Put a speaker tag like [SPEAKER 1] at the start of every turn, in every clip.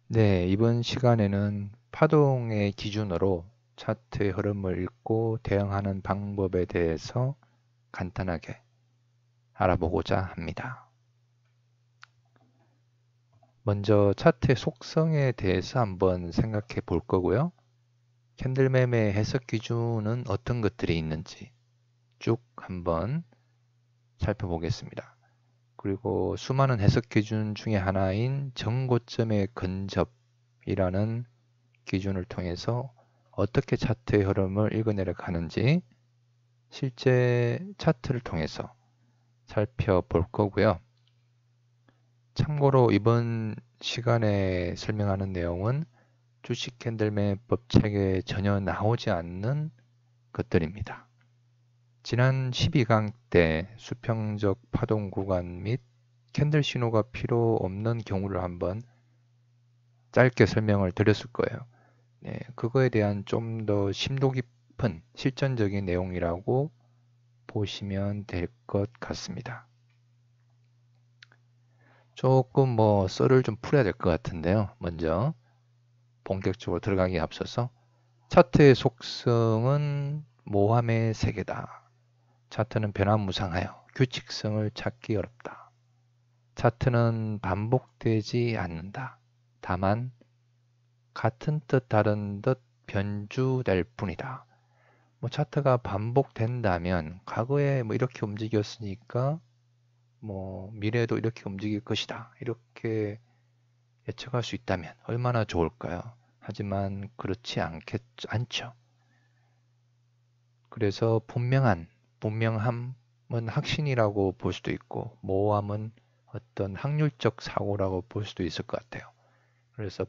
[SPEAKER 1] 네, 이번 시간에는 파동의 기준으로 차트의 흐름을 읽고 대응하는 방법에 대해서 간단하게 알아보고자 합니다. 먼저 차트의 속성에 대해서 한번 생각해 볼 거고요. 캔들매매 해석 기준은 어떤 것들이 있는지 쭉 한번 살펴보겠습니다. 그리고 수많은 해석 기준 중에 하나인 정고점의 근접이라는 기준을 통해서 어떻게 차트의 흐름을 읽어내려 가는지 실제 차트를 통해서 살펴볼 거고요. 참고로 이번 시간에 설명하는 내용은 주식 캔들매매법 책에 전혀 나오지 않는 것들입니다. 지난 12강 때 수평적 파동 구간 및 캔들 신호가 필요 없는 경우를 한번 짧게 설명을 드렸을 거예요. 네, 그거에 대한 좀 더 심도 깊은 실전적인 내용이라고 보시면 될 것 같습니다. 조금 썰을 좀 풀어야 될 것 같은데요. 먼저 본격적으로 들어가기에 앞서서 차트의 속성은 모함의 세계다. 차트는 변화무상하여 규칙성을 찾기 어렵다. 차트는 반복되지 않는다. 다만 같은 뜻 다른 듯 변주될 뿐이다. 차트가 반복된다면 과거에 이렇게 움직였으니까 미래에도 이렇게 움직일 것이다. 이렇게 예측할 수 있다면 얼마나 좋을까요? 하지만 그렇지 않죠. 그래서 분명함은 확신이라고 볼 수도 있고 모호함은 어떤 확률적 사고라고 볼 수도 있을 것 같아요. 그래서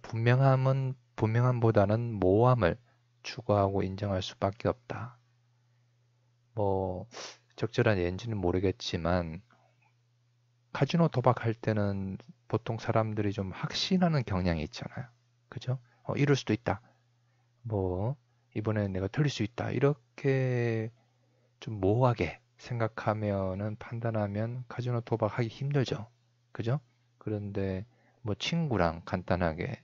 [SPEAKER 1] 분명함보다는 모호함을 추구하고 인정할 수밖에 없다. 적절한 예인지는 모르겠지만 카지노 도박할 때는 보통 사람들이 좀 확신하는 경향이 있잖아요. 그죠? 이럴 수도 있다. 이번에 내가 틀릴 수 있다. 이렇게 좀 모호하게 생각하면은 판단하면 카지노 도박하기 힘들죠. 그죠? 그런데 친구랑 간단하게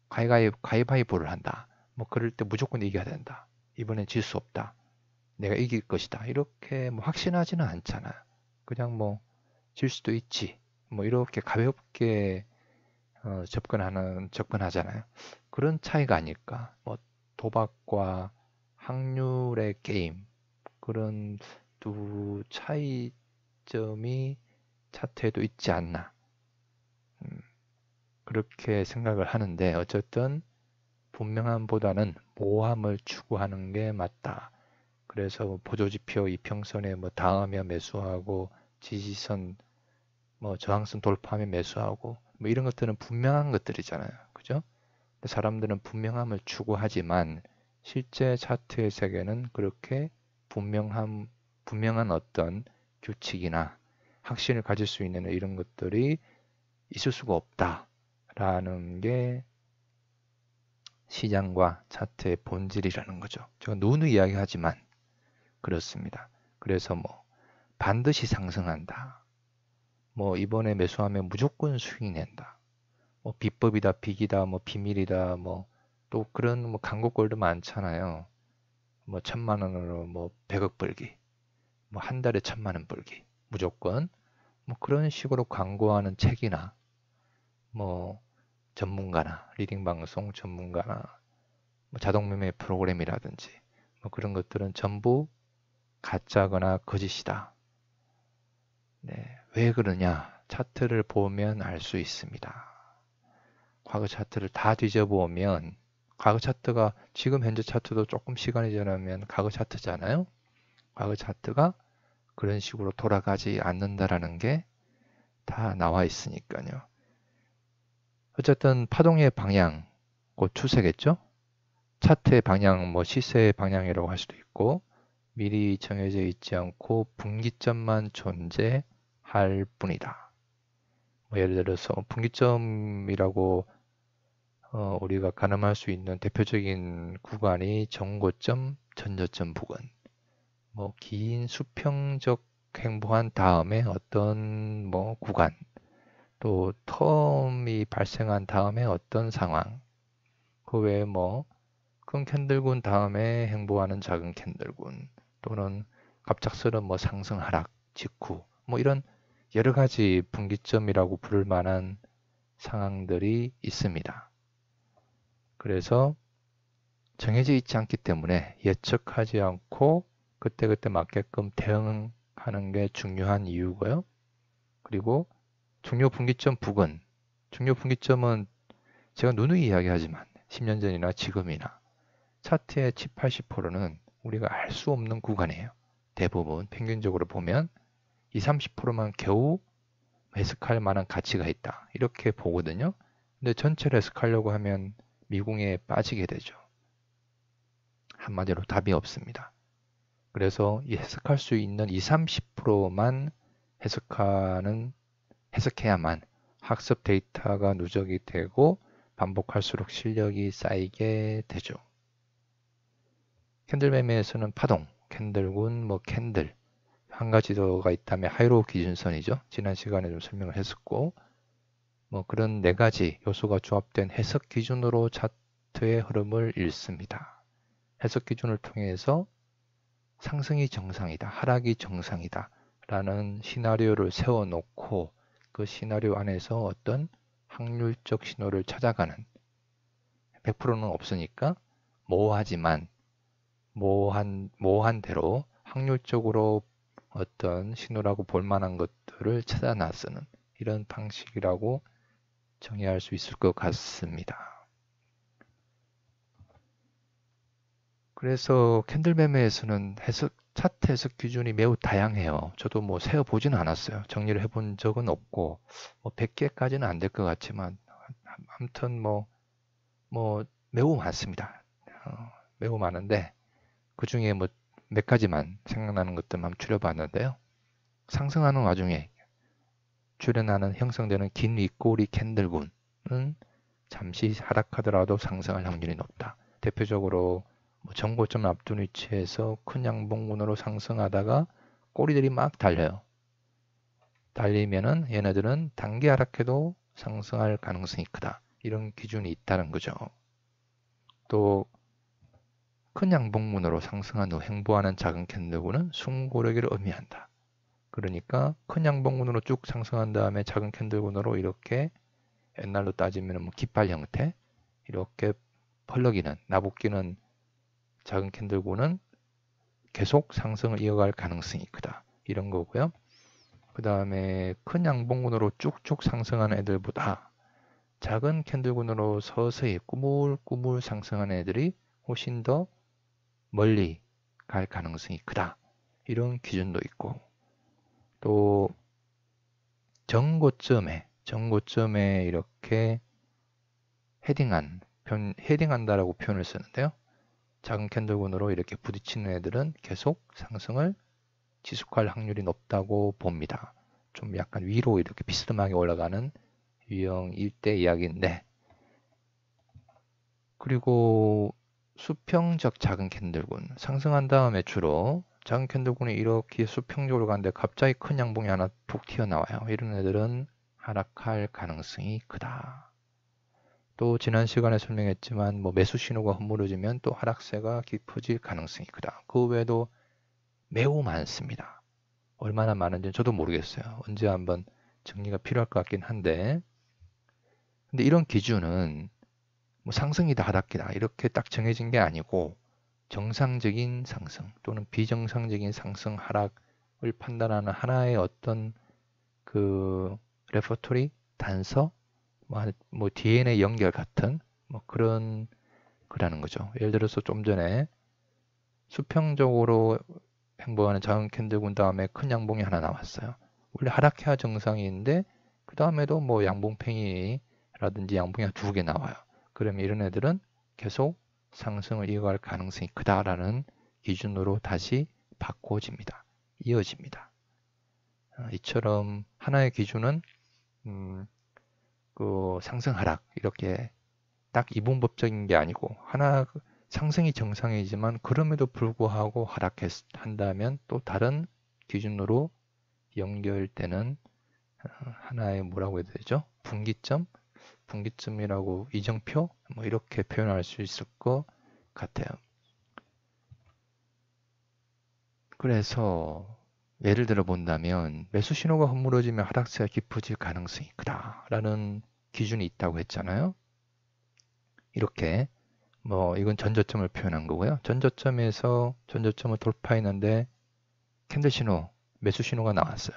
[SPEAKER 1] 가위바위보를 한다. 그럴 때 무조건 이겨야 된다. 이번엔 질 수 없다. 내가 이길 것이다. 이렇게 확신하지는 않잖아요. 그냥 질 수도 있지. 이렇게 가볍게 접근하잖아요. 그런 차이가 아닐까. 도박과 확률의 게임, 그런 두 차이점이 차트에도 있지 않나. 음, 그렇게 생각을 하는데, 어쨌든 분명함보다는 모호함을 추구하는 게 맞다. 그래서 보조지표 이평선에 닿으며 매수하고 지지선 저항선 돌파하면 매수하고 이런 것들은 분명한 것들이잖아요. 그죠? 사람들은 분명함을 추구하지만 실제 차트의 세계는 그렇게 분명한 어떤 규칙이나 확신을 가질 수 있는 이런 것들이 있을 수가 없다라는 게 시장과 차트의 본질이라는 거죠. 제가 누누이 이야기하지만 그렇습니다. 그래서 반드시 상승한다. 이번에 매수하면 무조건 수익 낸다. 비법이다, 빅이다, 비밀이다, 또 그런 광고글도 많잖아요. 1,000만 원으로 100억 벌기, 한 달에 1,000만 원 벌기, 무조건 그런 식으로 광고하는 책이나 뭐 전문가나 리딩 방송 전문가나 자동 매매 프로그램이라든지 그런 것들은 전부 가짜거나 거짓이다. 네, 왜 그러냐? 차트를 보면 알 수 있습니다. 과거 차트를 다 뒤져보면 과거 차트가 지금 현재 차트도 조금 시간이 지나면 과거 차트잖아요. 과거 차트가 그런 식으로 돌아가지 않는다라는 게 다 나와 있으니까요. 어쨌든 파동의 방향, 곧 추세겠죠? 차트의 방향, 시세의 방향이라고 할 수도 있고 미리 정해져 있지 않고 분기점만 존재할 뿐이다. 예를 들어서 분기점이라고 우리가 가늠할 수 있는 대표적인 구간이 정고점, 전저점 부근. 긴 수평적 행보한 다음에 어떤 구간, 또 텀이 발생한 다음에 어떤 상황, 그 외에 뭐 큰 캔들군 다음에 행보하는 작은 캔들군, 또는 갑작스런 뭐 상승 하락 직후, 뭐 이런 여러 가지 분기점이라고 부를 만한 상황들이 있습니다. 그래서 정해져 있지 않기 때문에 예측하지 않고 그때그때 맞게끔 대응하는 게 중요한 이유고요. 그리고 중요 분기점 부근, 중요 분기점은 제가 누누이 이야기하지만 10년 전이나 지금이나 차트의 70, 80%는 우리가 알 수 없는 구간이에요. 대부분 평균적으로 보면 20, 30%만 겨우 해석할 만한 가치가 있다, 이렇게 보거든요. 근데 전체를 해석하려고 하면 미궁에 빠지게 되죠. 한마디로 답이 없습니다. 그래서 이 해석할 수 있는 20, 30%만 해석해야만 학습 데이터가 누적이 되고 반복할수록 실력이 쌓이게 되죠. 캔들 매매에서는 파동, 캔들군, 뭐 캔들 한 가지 더가 있다면 하이로우 기준선이죠. 지난 시간에 좀 설명을 했었고, 뭐 그런 네 가지 요소가 조합된 해석 기준으로 차트의 흐름을 읽습니다. 해석 기준을 통해서 상승이 정상이다, 하락이 정상이다 라는 시나리오를 세워놓고 그 시나리오 안에서 어떤 확률적 신호를 찾아가는, 100%는 없으니까 모호하지만 모호한 대로 확률적으로 어떤 신호라고 볼 만한 것들을 찾아 나서는 이런 방식이라고 정의할 수 있을 것 같습니다. 그래서 캔들 매매에서는 차트 해석 기준이 매우 다양해요. 저도 뭐 세어보지는 않았어요. 정리를 해본 적은 없고, 뭐 100개까지는 안 될 것 같지만, 아무튼 뭐 매우 많습니다. 매우 많은데, 그 중에 뭐 몇 가지만 생각나는 것들만 추려봤는데요. 상승하는 와중에 출현하는 형성되는 긴 윗꼬리 캔들군은 잠시 하락하더라도 상승할 확률이 높다. 대표적으로 뭐 정고점 앞둔 위치에서 큰 양봉군으로 상승하다가 꼬리들이 막 달려요. 달리면은 얘네들은 단기 하락해도 상승할 가능성이 크다, 이런 기준이 있다는 거죠. 또 큰 양봉군으로 상승한 후 행보하는 작은 캔들군은 숨고르기를 의미한다. 그러니까 큰 양봉군으로 쭉 상승한 다음에 작은 캔들군으로 이렇게 옛날로 따지면 뭐 깃발 형태 이렇게 펄럭이는, 나부끼는 작은 캔들군은 계속 상승을 이어갈 가능성이 크다, 이런 거고요. 그 다음에 큰 양봉군으로 쭉쭉 상승하는 애들보다 작은 캔들군으로 서서히 꾸물꾸물 상승하는 애들이 훨씬 더 멀리 갈 가능성이 크다, 이런 기준도 있고, 또 정고점에 이렇게 헤딩한다라고 표현을 쓰는데요. 작은 캔들군으로 이렇게 부딪히는 애들은 계속 상승을 지속할 확률이 높다고 봅니다. 좀 약간 위로 이렇게 비스듬하게 올라가는 유형일 때 이야기인데, 그리고 수평적 작은 캔들군, 상승한 다음에 주로 작은 캔들군이 이렇게 수평적으로 가는데 갑자기 큰 양봉이 하나 툭 튀어나와요. 이런 애들은 하락할 가능성이 크다. 또 지난 시간에 설명했지만 뭐 매수 신호가 허물어지면 또 하락세가 깊어질 가능성이 크다. 그 외에도 매우 많습니다. 얼마나 많은지는 저도 모르겠어요. 언제 한번 정리가 필요할 것 같긴 한데, 근데 이런 기준은 뭐 상승이다 하락이다 이렇게 딱 정해진 게 아니고, 정상적인 상승 또는 비정상적인 상승 하락을 판단하는 하나의 어떤 그 레퍼토리, 단서, 뭐 DNA 연결 같은 뭐 그런 거라는 거죠. 예를 들어서 좀 전에 수평적으로 행보하는 작은 캔들군 다음에 큰 양봉이 하나 나왔어요. 원래 하락해야 정상인데 그 다음에도 뭐 양봉팽이라든지 양봉이 두 개 나와요. 그러면 이런 애들은 계속 상승을 이어갈 가능성이 크다라는 기준으로 다시 바꿔집니다. 이어집니다. 이처럼 하나의 기준은 그 상승 하락 이렇게 딱 이분법적인 게 아니고, 하나 상승이 정상이지만 그럼에도 불구하고 하락한다면 또 다른 기준으로 연결되는 하나의 뭐라고 해야 되죠? 분기점이라고 이정표 뭐 이렇게 표현할 수 있을 것 같아요. 그래서 예를 들어 본다면 매수 신호가 허물어지면 하락세가 깊어질 가능성이 크다라는 기준이 있다고 했잖아요. 이렇게 뭐 이건 전저점을 표현한 거고요. 전저점을 돌파했는데 캔들 신호, 매수 신호가 나왔어요.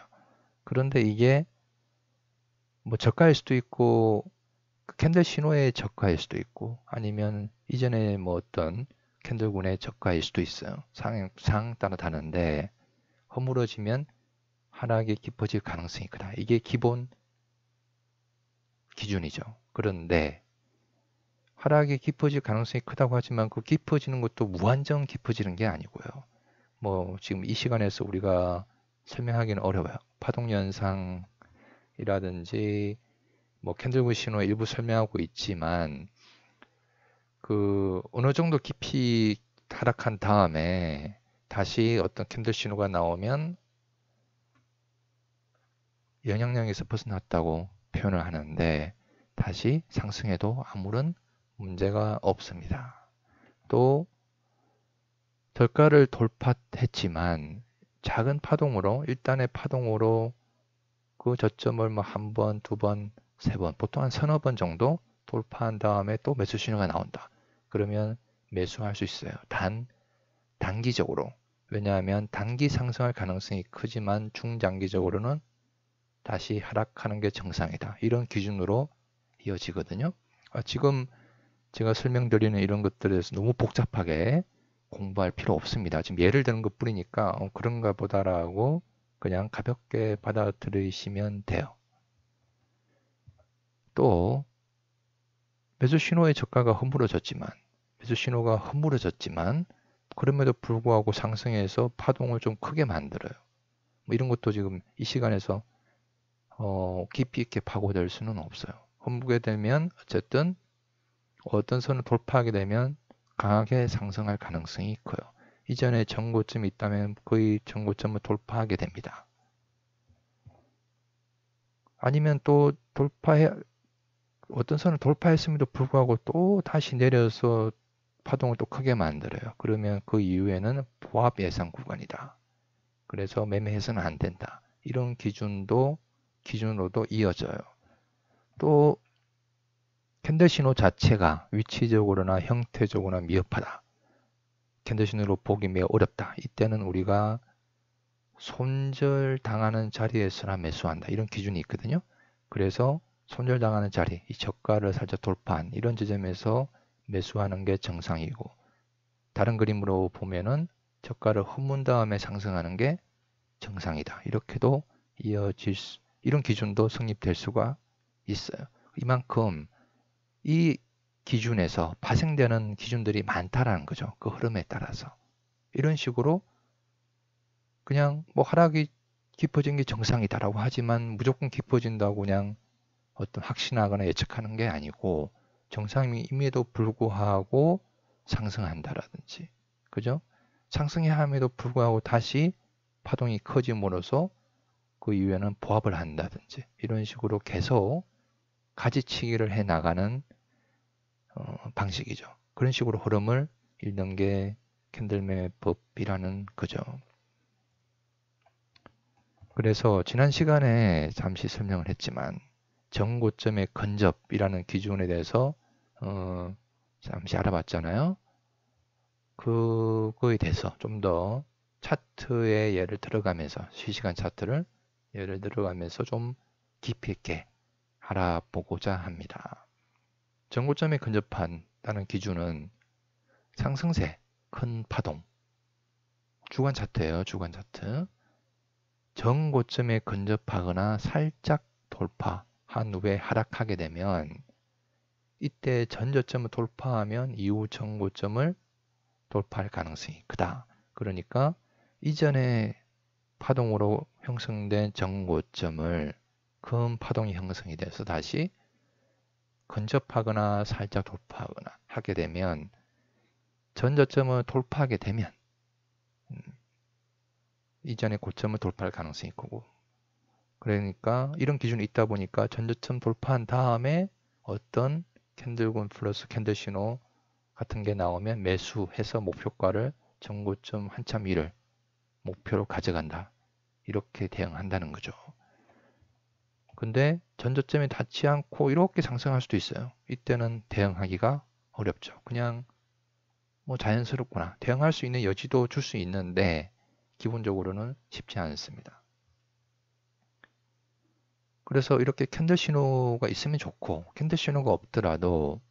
[SPEAKER 1] 그런데 이게 뭐 저가일 수도 있고 그 캔들 신호의 저가일 수도 있고 아니면 이전에 뭐 어떤 캔들군의 저가일 수도 있어요. 상황 따라 다른데 허물어지면 하락이 깊어질 가능성이 크다. 이게 기본 기준이죠. 그런데 하락이 깊어질 가능성이 크다고 하지만 그 깊어지는 것도 무한정 깊어지는 게 아니고요. 뭐 지금 이 시간에서 우리가 설명하기는 어려워요. 파동현상이라든지 뭐 캔들군 신호 일부 설명하고 있지만 그 어느 정도 깊이 하락한 다음에 다시 어떤 캔들 신호가 나오면 영향력에서 벗어났다고 표현을 하는데 다시 상승해도 아무런 문제가 없습니다. 또 저가를 돌파했지만 작은 파동으로 일단의 파동으로 그 저점을 뭐 한 번, 두 번, 세 번, 보통 한 서너 번 정도 돌파한 다음에 또 매수 신호가 나온다. 그러면 매수할 수 있어요. 단기적으로. 왜냐하면 단기 상승할 가능성이 크지만 중장기적으로는 다시 하락하는 게 정상이다. 이런 기준으로 이어지거든요. 지금 제가 설명드리는 이런 것들에 대해서 너무 복잡하게 공부할 필요 없습니다. 지금 예를 드는 것 뿐이니까 그런가 보다라고 그냥 가볍게 받아들이시면 돼요. 또 매수 신호의 저가가 매수 신호가 허물어졌지만 그럼에도 불구하고 상승해서 파동을 좀 크게 만들어요. 뭐 이런 것도 지금 이 시간에서 깊이 있게 파고들 수는 없어요. 허물게 되면 어쨌든 어떤 선을 돌파하게 되면 강하게 상승할 가능성이 커요. 이전에 전고점이 있다면 거의 전고점을 돌파하게 됩니다. 아니면 또 어떤 선을 돌파했음에도 불구하고 또 다시 내려서 파동을 또 크게 만들어요. 그러면 그 이후에는 보합 예상 구간이다. 그래서 매매해서는 안 된다. 이런 기준으로도 이어져요. 또 캔들 신호 자체가 위치적으로나 형태적으로나 미흡하다. 캔들 신호로 보기 매우 어렵다. 이때는 우리가 손절당하는 자리에서나 매수한다. 이런 기준이 있거든요. 그래서 손절당하는 자리, 이 저가를 살짝 돌파한 이런 지점에서 매수하는 게 정상이고 다른 그림으로 보면은 저가를 헛문 다음에 상승하는 게 정상이다. 이렇게도 이런 기준도 성립될 수가 있어요. 이만큼 이 기준에서 파생되는 기준들이 많다라는 거죠. 그 흐름에 따라서. 이런 식으로 그냥 뭐 하락이 깊어진 게 정상이다라고 하지만 무조건 깊어진다고 그냥 어떤 확신하거나 예측하는 게 아니고 정상임에도 불구하고 상승한다라든지 그죠? 상승함에도 불구하고 다시 파동이 커짐으로써 그 이후에는 보합을 한다든지 이런 식으로 계속 가지치기를 해 나가는 방식이죠. 그런 식으로 흐름을 읽는 게 캔들매법이라는 거죠. 그래서 지난 시간에 잠시 설명을 했지만 정고점의 근접이라는 기준에 대해서 잠시 알아봤잖아요. 그거에 대해서 좀 더 차트의 예를 들어가면서 실시간 차트를 예를 들어가면서 좀 깊이 있게 알아보고자 합니다. 정고점에 근접한다는 기준은 상승세, 큰 파동, 주간 차트예요. 주간 차트. 정고점에 근접하거나 살짝 돌파한 후에 하락하게 되면 이때 전저점을 돌파하면 이후 정고점을 돌파할 가능성이 크다. 그러니까 이전에 파동으로 형성된 정고점을 큰 파동이 형성이 돼서 다시 근접하거나 살짝 돌파하거나 하게 되면 전저점을 돌파하게 되면 이전의 고점을 돌파할 가능성이 크고 그러니까 이런 기준이 있다 보니까 전저점 돌파한 다음에 어떤 캔들군 플러스 캔들 신호 같은 게 나오면 매수해서 목표가를 전고점 한참 위를 목표로 가져간다. 이렇게 대응한다는 거죠. 근데 전저점에 닿지 않고 이렇게 상승할 수도 있어요. 이때는 대응하기가 어렵죠. 그냥 뭐 자연스럽구나. 대응할 수 있는 여지도 줄 수 있는데 기본적으로는 쉽지 않습니다. 그래서 이렇게 캔들 신호가 있으면 좋고 캔들 신호가 없더라도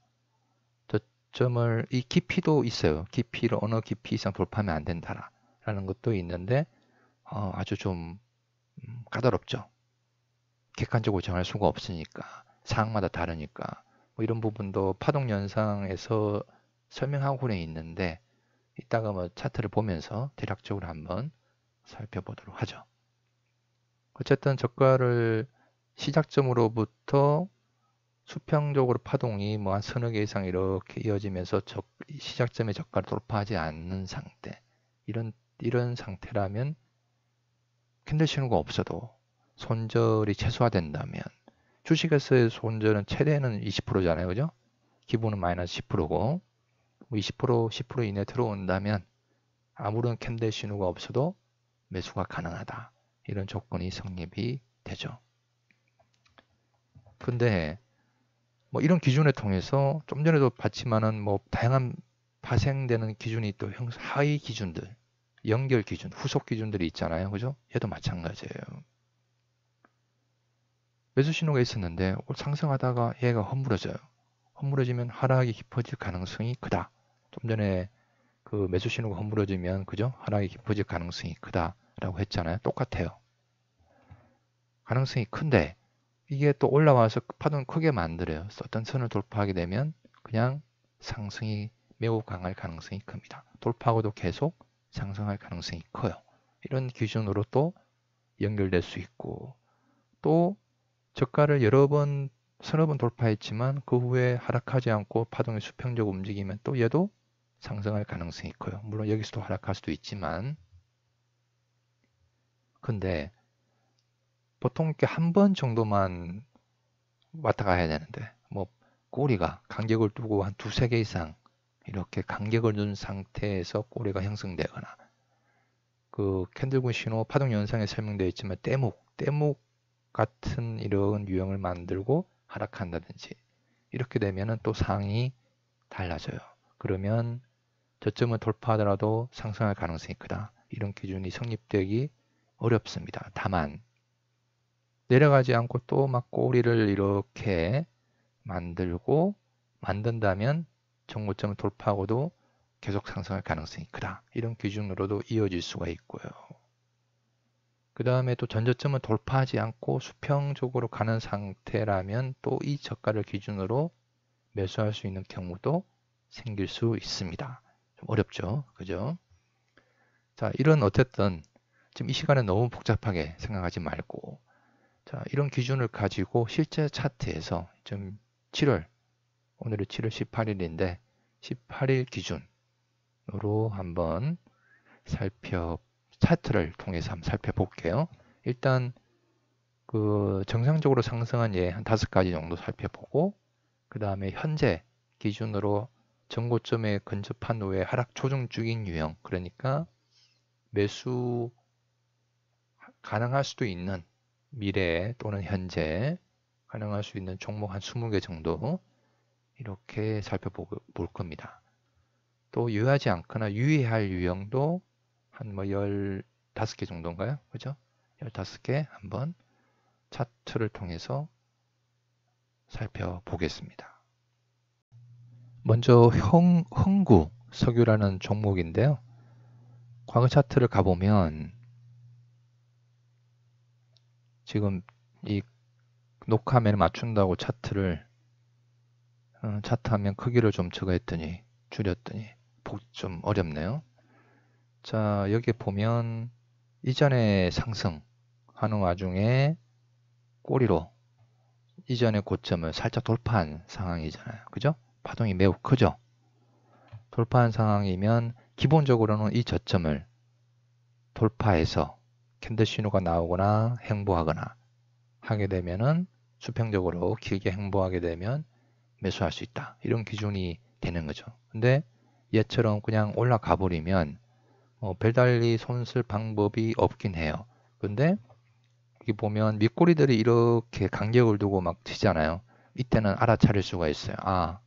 [SPEAKER 1] 저점을 이 깊이도 있어요. 깊이를 어느 깊이 이상 돌파하면 안 된다라는 것도 있는데 아주 좀 까다롭죠. 객관적으로 정할 수가 없으니까 상황마다 다르니까 뭐 이런 부분도 파동 연상에서 설명하고는 있는데 이따가 뭐 차트를 보면서 대략적으로 한번 살펴보도록 하죠. 어쨌든 저가를 시작점으로부터 수평적으로 파동이 뭐 한 서너 개 이상 이렇게 이어지면서 시작점의 저가를 돌파하지 않는 상태 이런 상태라면 캔들 신호가 없어도 손절이 최소화된다면 주식에서의 손절은 최대는 20%잖아요. 그죠? 기본은 마이너스 10%고 20% 10% 이내 들어온다면 아무런 캔들 신호가 없어도 매수가 가능하다. 이런 조건이 성립이 되죠. 근데 뭐 이런 기준을 통해서 좀 전에도 봤지만은 뭐 다양한 파생되는 기준이 또 하위 기준들, 연결 기준, 후속 기준들이 있잖아요. 그죠? 얘도 마찬가지예요. 매수 신호가 있었는데 상승하다가 얘가 허물어져요. 허물어지면 하락이 깊어질 가능성이 크다. 좀 전에 그 매수 신호가 허물어지면 그죠? 하락이 깊어질 가능성이 크다라고 했잖아요. 똑같아요. 가능성이 큰데 이게 또 올라와서 파동 크게 만들어요. 어떤 선을 돌파하게 되면 그냥 상승이 매우 강할 가능성이 큽니다. 돌파하고도 계속 상승할 가능성이 커요. 이런 기준으로 또 연결될 수 있고 또 저가를 서너 번 돌파했지만 그 후에 하락하지 않고 파동이 수평적으로 움직이면 또 얘도 상승할 가능성이 커요. 물론 여기서도 하락할 수도 있지만 근데 보통 이렇게 한 번 정도만 왔다 가야 되는데 뭐 꼬리가 간격을 두고 한 두세 개 이상 이렇게 간격을 둔 상태에서 꼬리가 형성되거나 그 캔들군 신호 파동 현상에 설명되어 있지만 떼묵 같은 이런 유형을 만들고 하락한다든지 이렇게 되면은 또 상황이 달라져요. 그러면 저점을 돌파하더라도 상승할 가능성이 크다. 이런 기준이 성립되기 어렵습니다. 다만 내려가지 않고 또 막 꼬리를 이렇게 만든다면 정고점을 돌파하고도 계속 상승할 가능성이 크다. 이런 기준으로도 이어질 수가 있고요. 그 다음에 또 전저점을 돌파하지 않고 수평적으로 가는 상태라면 또 이 저가를 기준으로 매수할 수 있는 경우도 생길 수 있습니다. 좀 어렵죠? 그죠? 자, 어쨌든 지금 이 시간에 너무 복잡하게 생각하지 말고 자, 이런 기준을 가지고 실제 차트에서 좀 오늘은 7월 18일인데 18일 기준으로 한번 차트를 통해서 한번 살펴볼게요. 일단 그 정상적으로 상승한 예 한 5가지 정도 살펴보고 그 다음에 현재 기준으로 전고점에 근접한 후에 하락 조정 중인 유형 그러니까 매수 가능할 수도 있는 미래 또는 현재 가능할 수 있는 종목 한 20개 정도 이렇게 살펴볼 겁니다. 또 유의하지 않거나 유의할 유형도 한 뭐 15개 정도인가요? 그죠? 15개 한번 차트를 통해서 살펴보겠습니다. 먼저 흥구 석유라는 종목인데요. 과거 차트를 가보면 지금 이 녹화면에 맞춘다고 차트 화면 크기를 좀 줄였더니 좀 어렵네요. 자, 여기 보면 이전에 상승하는 와중에 꼬리로 이전의 고점을 살짝 돌파한 상황이잖아요. 그죠? 파동이 매우 크죠? 돌파한 상황이면 기본적으로는 이 저점을 돌파해서 캔들 신호가 나오거나 횡보하거나 하게 되면은 수평적으로 길게 행보하게 되면 매수할 수 있다. 이런 기준이 되는 거죠. 근데 얘처럼 그냥 올라가 버리면 별달리 손쓸 방법이 없긴 해요. 근데 여기 보면 밑꼬리들이 이렇게 간격을 두고 막 치잖아요. 이때는 알아차릴 수가 있어요. 아,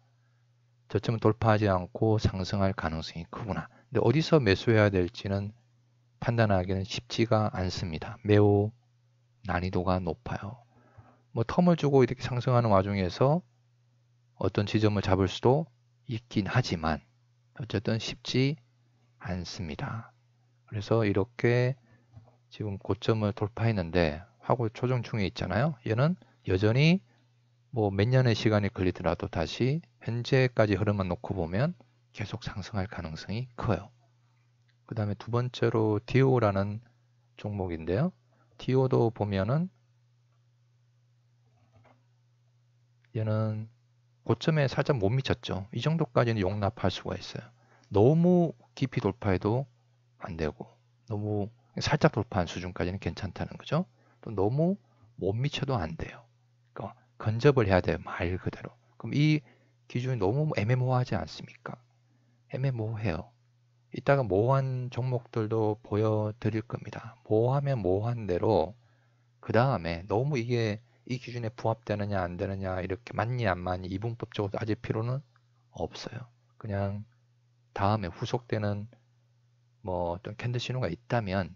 [SPEAKER 1] 저점을 돌파하지 않고 상승할 가능성이 크구나. 근데 어디서 매수해야 될지는 판단하기는 쉽지가 않습니다. 매우 난이도가 높아요. 뭐 텀을 주고 이렇게 상승하는 와중에서 어떤 지점을 잡을 수도 있긴 하지만 어쨌든 쉽지 않습니다. 그래서 이렇게 지금 고점을 돌파했는데 하고 조정 중에 있잖아요. 얘는 여전히 뭐 몇 년의 시간이 걸리더라도 다시 현재까지 흐름만 놓고 보면 계속 상승할 가능성이 커요. 그 다음에 두 번째로 디오라는 종목인데요. 디오도 보면은 얘는 고점에 살짝 못 미쳤죠. 이 정도까지는 용납할 수가 있어요. 너무 깊이 돌파해도 안 되고 너무 살짝 돌파한 수준까지는 괜찮다는 거죠. 또 너무 못 미쳐도 안 돼요. 그러니까 근접을 해야 돼요. 말 그대로. 그럼 이 기준이 너무 애매모호하지 않습니까? 애매모호해요. 이따가 모호한 종목들도 보여드릴 겁니다. 모호하면 모호한 대로 그 다음에 너무 이게 이 기준에 부합되느냐 안 되느냐 이렇게 맞니 안 맞니 이분법적으로 따질 필요는 없어요. 그냥 다음에 후속되는 뭐 어떤 캔들 신호가 있다면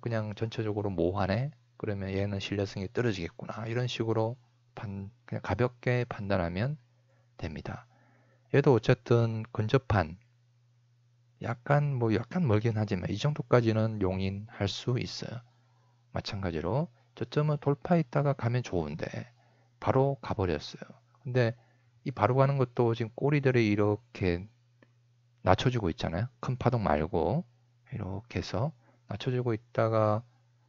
[SPEAKER 1] 그냥 전체적으로 모호하네 그러면 얘는 신뢰성이 떨어지겠구나 이런 식으로 그냥 가볍게 판단하면 됩니다. 얘도 어쨌든 근접한 약간 멀긴 하지만 이 정도까지는 용인할 수 있어요. 마찬가지로 저점은 돌파했다가 가면 좋은데 바로 가버렸어요. 근데 이 바로 가는 것도 지금 꼬리들이 이렇게 낮춰주고 있잖아요. 큰 파동 말고 이렇게 해서 낮춰주고 있다가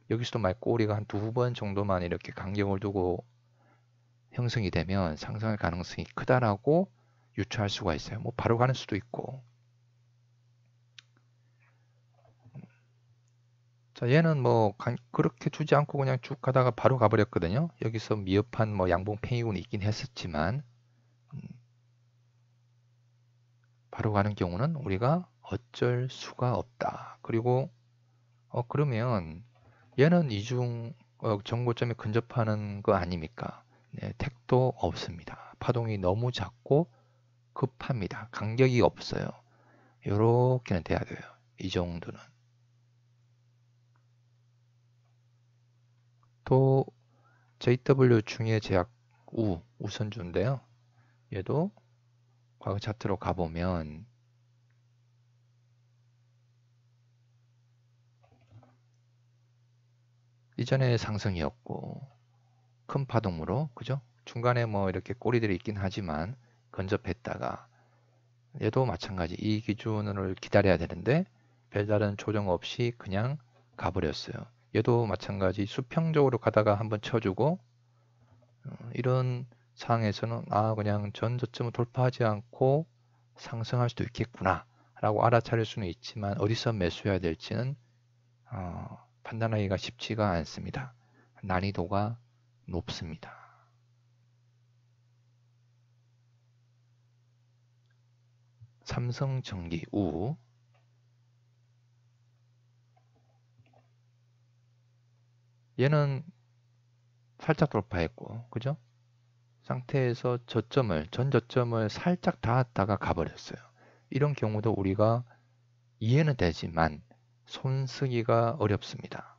[SPEAKER 1] 여기서도 말 꼬리가 한 두 번 정도만 이렇게 간격을 두고 형성이 되면 상승할 가능성이 크다라고 유추할 수가 있어요. 뭐 바로 가는 수도 있고. 자, 얘는 뭐 그렇게 주지 않고 그냥 쭉 가다가 바로 가버렸거든요. 여기서 미흡한 뭐 양봉 팽이군이 있긴 했었지만 바로 가는 경우는 우리가 어쩔 수가 없다. 그리고 그러면 얘는 이중 정고점에 근접하는 거 아닙니까? 네, 택도 없습니다. 파동이 너무 작고 급합니다. 간격이 없어요. 요렇게는 돼야 돼요. 이 정도는. 또 JW 중에 제약 우선주인데요. 얘도 과거 차트로 가보면 이전에 상승이었고 큰 파동으로 그죠? 중간에 뭐 이렇게 꼬리들이 있긴 하지만 근접했다가 얘도 마찬가지 이 기준을 기다려야 되는데 별다른 조정 없이 그냥 가버렸어요. 얘도 마찬가지 수평적으로 가다가 한번 쳐주고 이런 상황에서는 그냥 전 저점을 돌파하지 않고 상승할 수도 있겠구나 라고 알아차릴 수는 있지만 어디서 매수해야 될지는 판단하기가 쉽지가 않습니다. 난이도가 높습니다. 삼성전기 얘는 살짝 돌파했고 그죠? 상태에서 전 저점을 살짝 닿았다가 가버렸어요. 이런 경우도 우리가 이해는 되지만 손쓰기가 어렵습니다.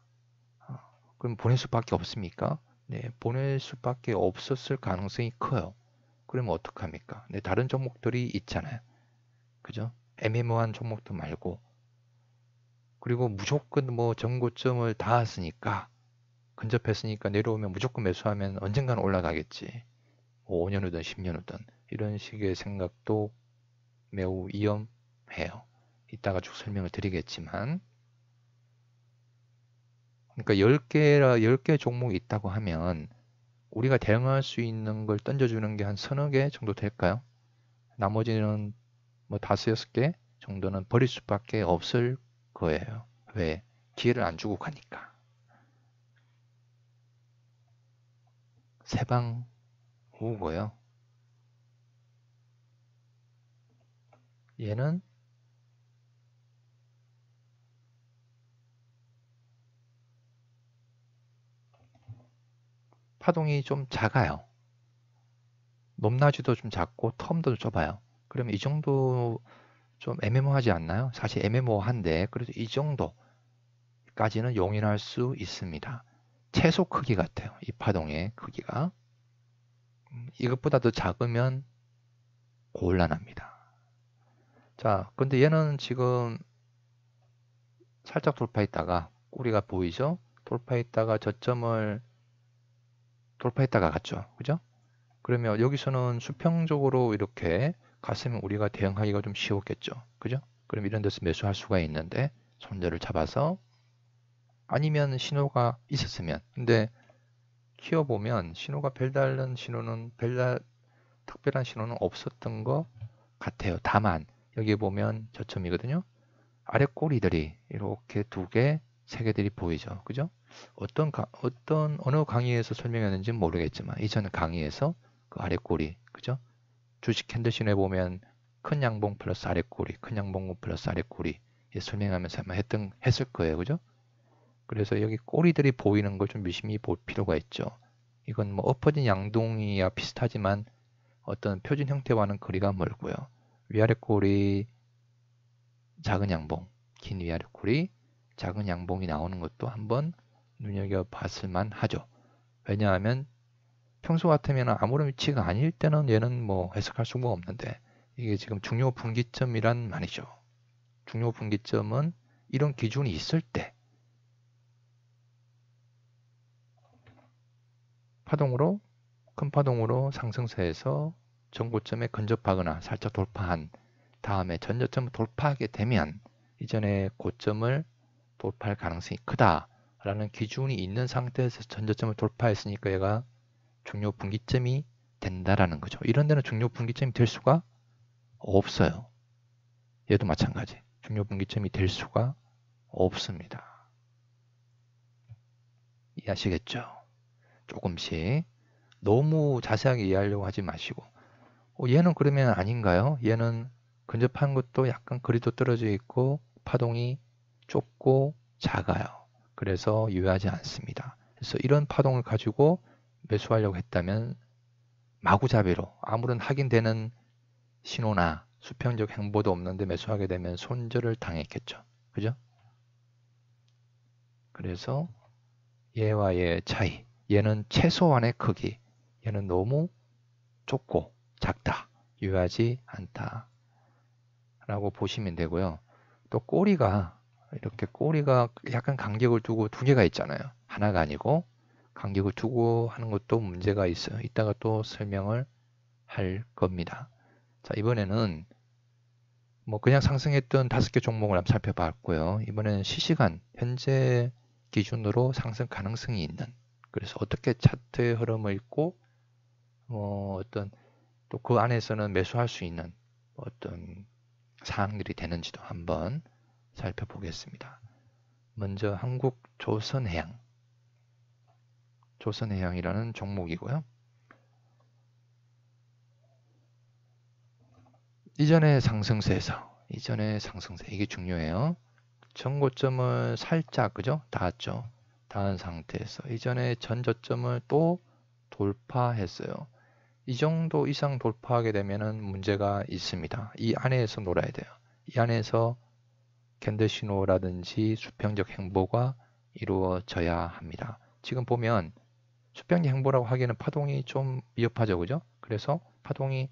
[SPEAKER 1] 그럼 보낼 수밖에 없습니까? 네, 보낼 수밖에 없었을 가능성이 커요. 그러면 어떡합니까? 네, 다른 종목들이 있잖아요. 그죠? 애매모호한 종목도 말고 그리고 무조건 뭐 전고점을 닿았으니까 근접했으니까 내려오면 무조건 매수하면 언젠가는 올라가겠지. 5년 후든 10년 후든 이런 식의 생각도 매우 위험해요. 이따가 쭉 설명을 드리겠지만 그러니까 10개 종목이 있다고 하면 우리가 대응할 수 있는 걸 던져주는 게 한 서너 개 정도 될까요? 나머지는 뭐 5, 6개 정도는 버릴 수밖에 없을 거예요. 왜? 기회를 안 주고 가니까. 세방 우고요. 얘는 파동이 좀 작아요. 높낮이도 좀 작고 텀도 좁아요. 그러면 이 정도 좀 애매모호하지 않나요? 사실 애매모호한데 그래도 이 정도까지는 용인할 수 있습니다. 최소 크기 같아요. 이 파동의 크기가. 이것보다 더 작으면 곤란합니다. 자, 근데 얘는 지금 살짝 돌파했다가 꼬리가 보이죠? 돌파했다가 저점을 돌파했다가 갔죠. 그죠? 그러면 여기서는 수평적으로 이렇게 갔으면 우리가 대응하기가 좀 쉬웠겠죠. 그죠? 그럼 이런 데서 매수할 수가 있는데 손절을 잡아서 아니면 신호가 있었으면 근데 키워보면 신호가 별다른 신호는 특별한 신호는 없었던 것 같아요. 다만 여기 보면 저점이거든요. 아래 꼬리들이 이렇게 두 개, 세 개들이 보이죠. 그죠? 어느 강의에서 설명했는지 모르겠지만 이전 강의에서 그 아래 꼬리, 그죠? 주식 캔들신에 보면 큰 양봉 플러스 아래 꼬리, 큰 양봉 플러스 아래 꼬리 설명하면서 아마 했을 거예요. 그죠? 그래서 여기 꼬리들이 보이는 걸 좀 유심히 볼 필요가 있죠. 이건 뭐 엎어진 양동이와 비슷하지만 어떤 표준 형태와는 거리가 멀고요. 위아래 꼬리, 작은 양봉, 긴 위아래 꼬리, 작은 양봉이 나오는 것도 한번 눈여겨봤을 만하죠. 왜냐하면 평소 같으면 아무런 위치가 아닐 때는 얘는 뭐 해석할 수가 없는데 이게 지금 중요 분기점이란 말이죠. 중요 분기점은 이런 기준이 있을 때 큰 파동으로 상승세에서 전고점에 근접하거나 살짝 돌파한 다음에 전저점을 돌파하게 되면 이전에 고점을 돌파할 가능성이 크다라는 기준이 있는 상태에서 전저점을 돌파했으니까 얘가 중요 분기점이 된다라는 거죠. 이런 데는 중요 분기점이 될 수가 없어요. 얘도 마찬가지. 중요 분기점이 될 수가 없습니다. 이해하시겠죠? 조금씩 너무 자세하게 이해하려고 하지 마시고 얘는 그러면 아닌가요? 얘는 근접한 것도 약간 거리도 떨어져 있고 파동이 좁고 작아요. 그래서 유효하지 않습니다. 그래서 이런 파동을 가지고 매수하려고 했다면 마구잡이로 아무런 확인되는 신호나 수평적 행보도 없는데 매수하게 되면 손절을 당했겠죠. 그죠? 그래서 얘와 얘의 차이. 얘는 최소한의 크기. 얘는 너무 좁고 작다. 유효하지 않다. 라고 보시면 되고요. 또 꼬리가 이렇게 꼬리가 약간 간격을 두고 두 개가 있잖아요. 하나가 아니고 간격을 두고 하는 것도 문제가 있어요. 이따가 또 설명을 할 겁니다. 자, 이번에는 뭐 그냥 상승했던 5개 종목을 한번 살펴봤고요. 이번에는 실시간 현재 기준으로 상승 가능성이 있는 그래서 어떻게 차트의 흐름을 읽고 어떤 또 그 안에서는 매수할 수 있는 어떤 사항들이 되는지도 한번 살펴보겠습니다. 먼저 조선해양이라는 종목이고요. 이전의 상승세 이게 중요해요. 전고점을 살짝 그죠? 닿았죠. 닿은 상태에서 이전에 전저점을 또 돌파했어요. 이 정도 이상 돌파하게 되면은 문제가 있습니다. 이 안에서 놀아야 돼요. 이 안에서 캔들 신호라든지 수평적 행보가 이루어져야 합니다. 지금 보면 수평적 행보라고 하기에는 파동이 좀 위협하죠. 그죠? 그래서 파동이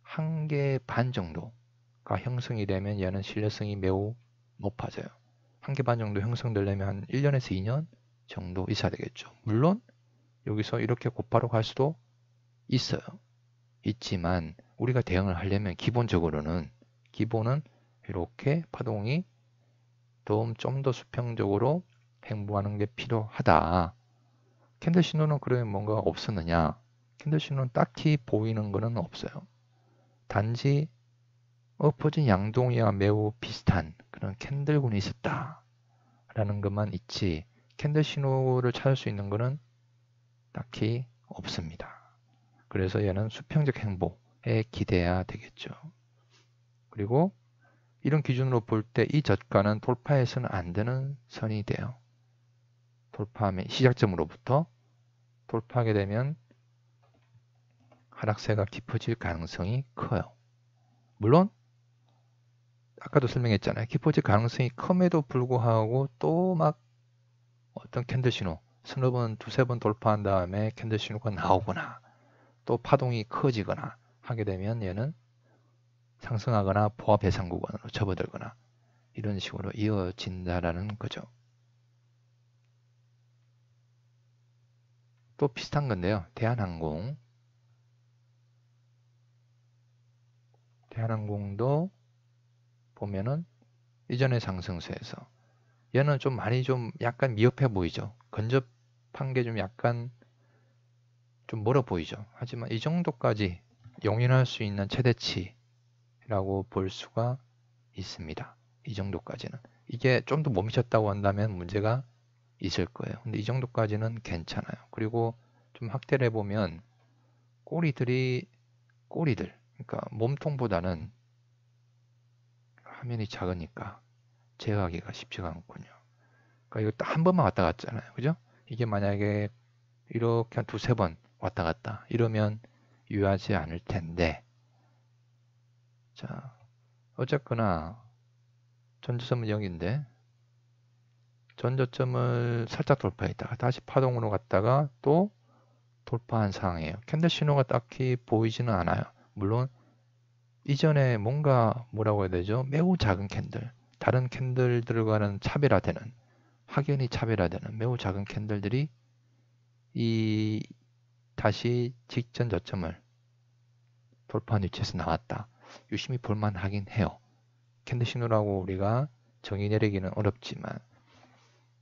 [SPEAKER 1] 1개 반 정도가 형성이 되면 얘는 신뢰성이 매우 높아져요. 1개 반 정도 형성되려면 한 1년에서 2년 정도 있어야 되겠죠. 물론 여기서 이렇게 곧바로 갈 수도 있어요. 있지만 우리가 대응을 하려면 기본은 이렇게 파동이 좀 더 수평적으로 행보하는 게 필요하다. 캔들 신호는 그러면 뭔가 없었느냐? 캔들 신호는 딱히 보이는 것은 없어요. 단지 엎어진 양동이와 매우 비슷한 그런 캔들군이 있었다 라는 것만 있지 캔들 신호를 찾을 수 있는 것은 딱히 없습니다. 그래서 얘는 수평적 행보에 기대해야 되겠죠. 그리고 이런 기준으로 볼 때 이 저가는 돌파해서는 안 되는 선이 돼요. 돌파하면 시작점으로부터 돌파하게 되면 하락세가 깊어질 가능성이 커요. 물론 아까도 설명했잖아요. 깊어질 가능성이 큼에도 불구하고 또 막 어떤 캔들 신호, 서너 번, 두세 번 돌파한 다음에 캔들 신호가 나오거나 또 파동이 커지거나 하게 되면 얘는 상승하거나 보합 해상 구간으로 접어들거나 이런 식으로 이어진다라는 거죠. 또 비슷한 건데요. 대한항공도 보면은 이전의 상승세에서 얘는 좀 많이 좀 약간 미흡해 보이죠. 근접한 게 좀 약간 좀 멀어 보이죠. 하지만 이 정도까지 용인할 수 있는 최대치라고 볼 수가 있습니다. 이 정도까지는. 이게 좀 더 못 미쳤다고 한다면 문제가 있을 거예요. 근데 이 정도까지는 괜찮아요. 그리고 좀 확대를 해보면 꼬리들, 그러니까 몸통보다는 화면이 작으니까 제어하기가 쉽지가 않군요. 그러니까 이거 한 번만 왔다 갔잖아요. 그죠? 이게 만약에 이렇게 한 두세 번 왔다 갔다 이러면 유효하지 않을 텐데, 자, 어쨌거나 전저점은 0인데 전저점을 살짝 돌파했다가 다시 파동으로 갔다가 또 돌파한 상황이에요. 캔들 신호가 딱히 보이지는 않아요. 물론 이전에 뭔가 뭐라고 해야 되죠? 매우 작은 캔들, 다른 캔들들과는 차별화되는, 확연히 차별화되는 매우 작은 캔들들이 이 다시 직전 저점을 돌파한 위치에서 나왔다. 유심히 볼만 하긴 해요. 캔들 신호라고 우리가 정의 내리기는 어렵지만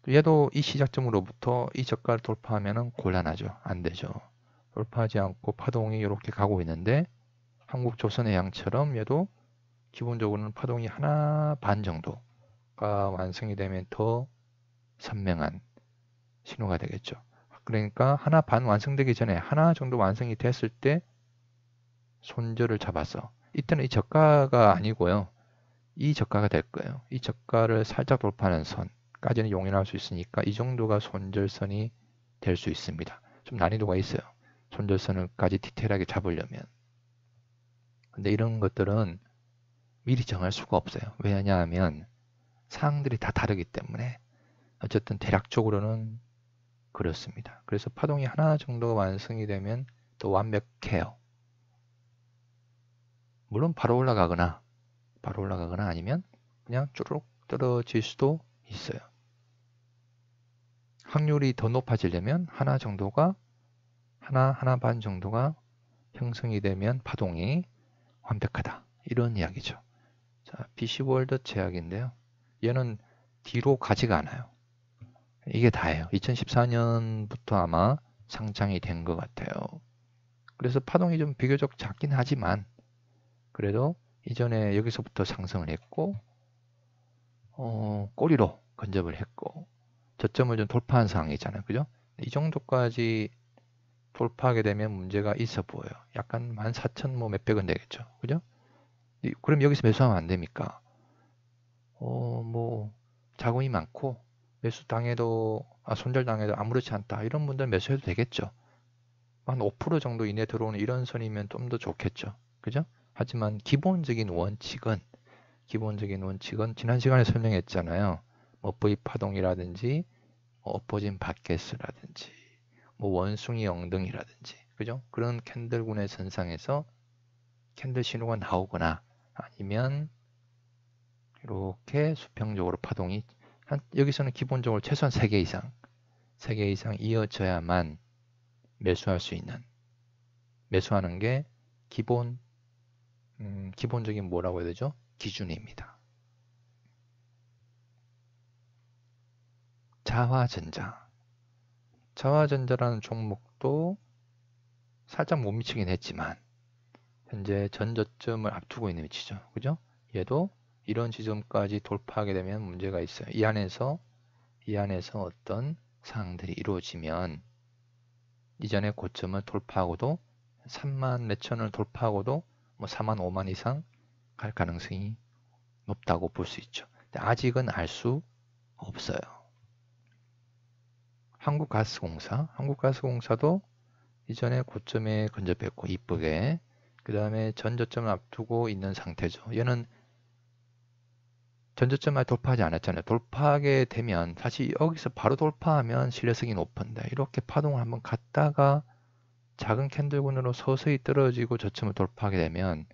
[SPEAKER 1] 얘도 이 시작점으로부터 이 저가를 돌파하면 곤란하죠. 안 되죠. 돌파하지 않고 파동이 이렇게 가고 있는데 한국조선해양처럼 얘도 기본적으로는 파동이 하나 반 정도가 완성이 되면 더 선명한 신호가 되겠죠. 그러니까 하나 반 완성되기 전에 하나 정도 완성이 됐을 때 손절을 잡아서 이때는 이 저가가 아니고요. 이 저가가 될 거예요. 이 저가를 살짝 돌파하는 선까지는 용인할 수 있으니까 이 정도가 손절선이 될 수 있습니다. 좀 난이도가 있어요. 손절선을까지 디테일하게 잡으려면. 근데 이런 것들은 미리 정할 수가 없어요. 왜냐하면 상황들이 다 다르기 때문에 어쨌든 대략적으로는 그렇습니다. 그래서 파동이 하나 정도가 완성이 되면 더 완벽해요. 물론 바로 올라가거나 아니면 그냥 쭈룩 떨어질 수도 있어요. 확률이 더 높아지려면 하나 반 정도가 형성이 되면 파동이 완벽하다. 이런 이야기죠. 자, BC월드 제약인데요. 얘는 뒤로 가지가 않아요. 이게 다예요. 2014년부터 아마 상장이 된 것 같아요. 그래서 파동이 좀 비교적 작긴 하지만 그래도 이전에 여기서부터 상승을 했고 꼬리로 근접을 했고 저점을 좀 돌파한 상황이잖아요. 그죠? 이 정도까지 돌파하게 되면 문제가 있어 보여요. 약간 14,000 뭐 몇백 원 되겠죠. 그죠? 그럼 여기서 매수하면 안 됩니까? 뭐 자금이 많고 매수 당해도 손절 당해도 아무렇지 않다. 이런 분들 매수해도 되겠죠. 한 5% 정도 이내 들어오는 이런 선이면 좀 더 좋겠죠. 그죠? 하지만 기본적인 원칙은 지난 시간에 설명했잖아요. 뭐 V 파동이라든지 뭐 엎어진 바켓이라든지 뭐 원숭이 엉덩이라든지 그죠? 그런 캔들군의 선상에서 캔들 신호가 나오거나 아니면 이렇게 수평적으로 파동이 여기서는 기본적으로 최소한 3개 이상 이어져야만 매수할 수 있는, 매수하는 게 기본적인 뭐라고 해야 되죠? 기준입니다. 자화전자라는 종목도 살짝 못 미치긴 했지만 현재 전저점을 앞두고 있는 위치죠. 그죠? 얘도 이런 지점까지 돌파하게 되면 문제가 있어요. 이 안에서 어떤 사항들이 이루어지면 이전에 고점을 돌파하고도 3만 몇천을 돌파하고도 뭐 4만 5만 이상 갈 가능성이 높다고 볼 수 있죠. 근데 아직은 알 수 없어요. 한국가스공사도 이전에 고점에 근접했고 이쁘게, 그 다음에 전저점을 앞두고 있는 상태죠. 얘는 전저점을 돌파하지 않았잖아요. 돌파하게 되면 사실 여기서 바로 돌파하면 신뢰성이 높은데 이렇게 파동을 한번 갔다가 작은 캔들군으로 서서히 떨어지고 저점을 돌파하게 되면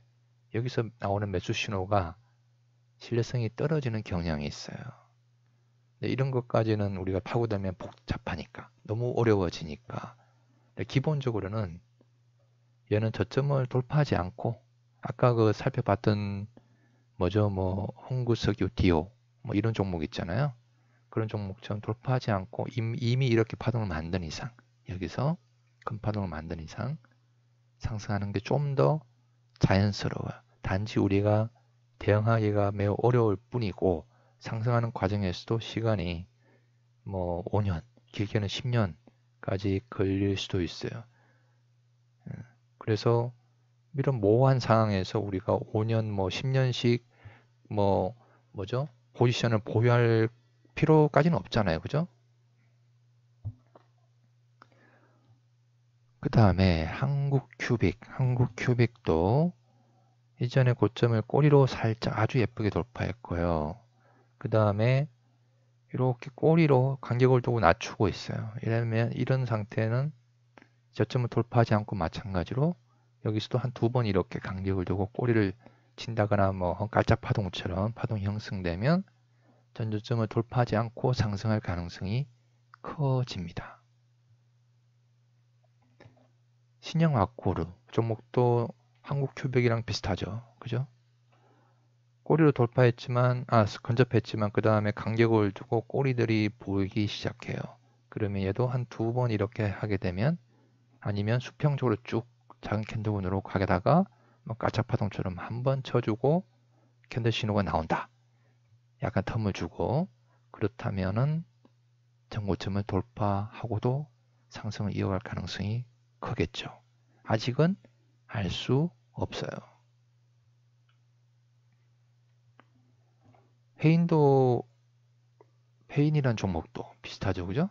[SPEAKER 1] 여기서 나오는 매수 신호가 신뢰성이 떨어지는 경향이 있어요. 근데 이런 것까지는 우리가 파고들면 복잡하니까, 너무 어려워지니까. 근데 기본적으로는 얘는 저점을 돌파하지 않고 아까 그 살펴봤던 뭐죠, 뭐 홍구석유, 디오 뭐 이런 종목 있잖아요. 그런 종목처럼 돌파하지 않고 이미 이렇게 파동을 만든 이상, 여기서 큰 파동을 만든 이상 상승하는 게 좀 더 자연스러워요. 단지 우리가 대응하기가 매우 어려울 뿐이고, 상승하는 과정에서도 시간이 뭐 5년, 길게는 10년까지 걸릴 수도 있어요. 그래서 이런 모호한 상황에서 우리가 5년, 뭐 10년씩 뭐죠? 포지션을 보유할 필요까지는 없잖아요. 그죠? 그 다음에 한국큐빅도 이전에 고점을 꼬리로 살짝 아주 예쁘게 돌파했고요. 그 다음에 이렇게 꼬리로 간격을 두고 낮추고 있어요. 이러면 이런 상태는 저점을 돌파하지 않고 마찬가지로 여기서도 한 두 번 이렇게 간격을 두고 꼬리를 친다거나 뭐 깔짝 파동처럼 파동이 형성되면 전저점을 돌파하지 않고 상승할 가능성이 커집니다. 신영아코르 종목도 한국큐빅이랑 비슷하죠. 그죠? 꼬리로 돌파했지만, 근접했지만 그 다음에 간격을 두고 꼬리들이 보이기 시작해요. 그러면 얘도 한 두 번 이렇게 하게 되면, 아니면 수평적으로 쭉 작은 캔들군으로 가게다가 뭐 깔짝파동처럼 한번 쳐주고 캔들 신호가 나온다. 약간 텀을 주고, 그렇다면은 전고점을 돌파하고도 상승을 이어갈 가능성이 크겠죠. 아직은 알 수 없어요. 페인이란 종목도 비슷하죠. 그죠?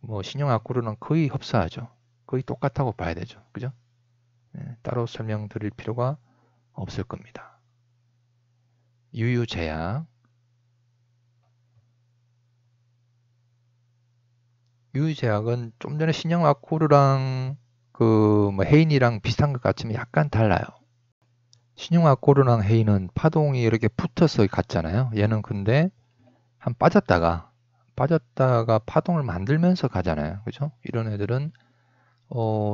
[SPEAKER 1] 뭐 신용아쿠르는 거의 흡사하죠. 거의 똑같다고 봐야 되죠. 그죠? 따로 설명드릴 필요가 없을 겁니다. 유유제약 유유제약은 좀 전에 신용아쿠르랑 뭐 헤인이랑 비슷한 것 같지만 약간 달라요. 신용아쿠르랑 헤인은 파동이 이렇게 붙어서 갔잖아요. 얘는 근데 한 빠졌다가 파동을 만들면서 가잖아요. 그죠? 이런 애들은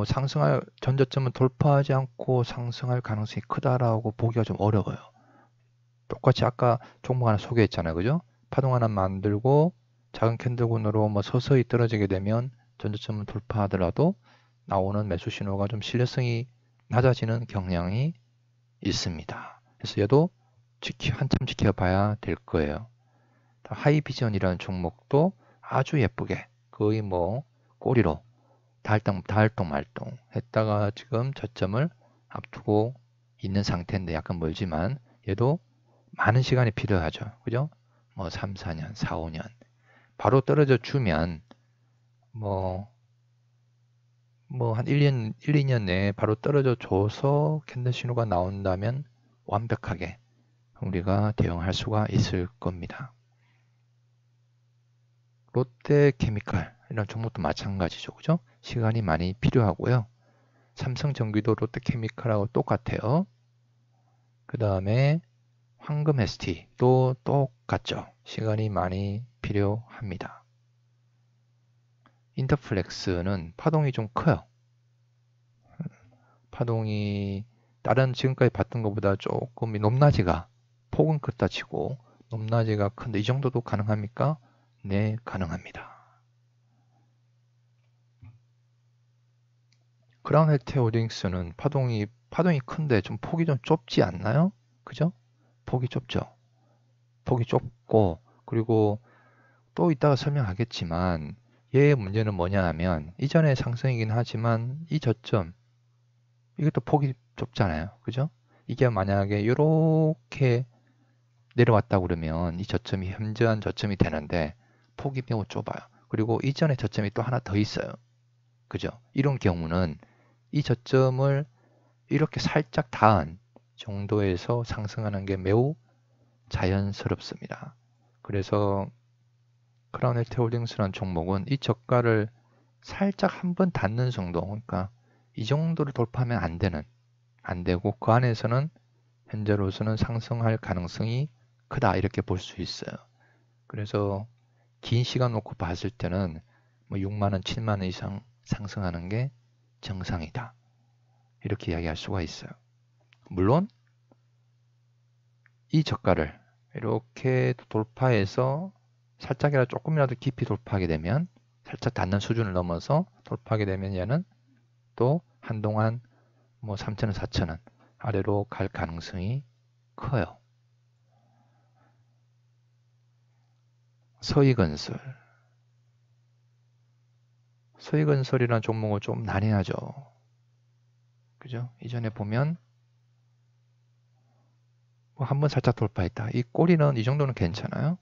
[SPEAKER 1] 상승할 전저점은 돌파하지 않고 상승할 가능성이 크다라고 보기가 좀 어려워요. 똑같이 아까 종목 하나 소개했잖아요. 그죠? 파동 하나 만들고 작은 캔들군으로 뭐 서서히 떨어지게 되면 전저점을 돌파하더라도 나오는 매수 신호가 좀 신뢰성이 낮아지는 경향이 있습니다. 그래서 얘도 한참 지켜봐야 될 거예요. 하이비전이라는 종목도 아주 예쁘게 거의 뭐 꼬리로 달동 말동 했다가 지금 저점을 앞두고 있는 상태인데 약간 멀지만 얘도 많은 시간이 필요하죠. 그죠? 뭐 3, 4년, 4, 5년 바로 떨어져 주면 뭐 한 1년, 2년 내에 바로 떨어져 줘서 캔들 신호가 나온다면 완벽하게 우리가 대응할 수가 있을 겁니다. 롯데케미칼 이런 종목도 마찬가지죠. 그죠? 시간이 많이 필요하고요. 삼성전기도 롯데케미칼하고 똑같아요. 그 다음에 황금ST도 똑같죠. 시간이 많이 필요합니다. 인터플렉스는 파동이 좀 커요. 파동이 다른 지금까지 봤던 것보다 조금 높낮이가 폭은 크다 치고 높낮이가 큰데 이 정도도 가능합니까? 네, 가능합니다. 크라운 헬스홀딩스는 파동이 큰데 좀 폭이 좀 좁지 않나요? 그죠? 폭이 좁죠. 폭이 좁고, 그리고 또 이따가 설명하겠지만 얘의 문제는 뭐냐 하면 이전에 상승이긴 하지만 이 저점 이것도 폭이 좁잖아요. 그죠? 이게 만약에 이렇게 내려왔다고 그러면 이 저점이 현저한 저점이 되는데 폭이 매우 좁아요. 그리고 이전에 저점이 또 하나 더 있어요. 그죠? 이런 경우는 이 저점을 이렇게 살짝 닿은 정도에서 상승하는 게 매우 자연스럽습니다. 그래서 크라운 헬스 홀딩스라는 종목은 이 저가를 살짝 한번 닿는 정도, 그러니까 이 정도를 돌파하면 안 되고 그 안에서는 현재로서는 상승할 가능성이 크다 이렇게 볼 수 있어요. 그래서 긴 시간 놓고 봤을 때는 뭐 6만원, 7만원 이상 상승하는 게 정상이다. 이렇게 이야기할 수가 있어요. 물론 이 저가를 이렇게 돌파해서 살짝이라도 조금이라도 깊이 돌파하게 되면 살짝 닿는 수준을 넘어서 돌파하게 되면 얘는 또 한동안 뭐 3,000원, 4,000원 아래로 갈 가능성이 커요. 서희건설. 서희건설이라는 종목을 좀 난해하죠. 그죠? 이전에 보면 뭐 한번 살짝 돌파했다. 이 꼬리는 이 정도는 괜찮아요.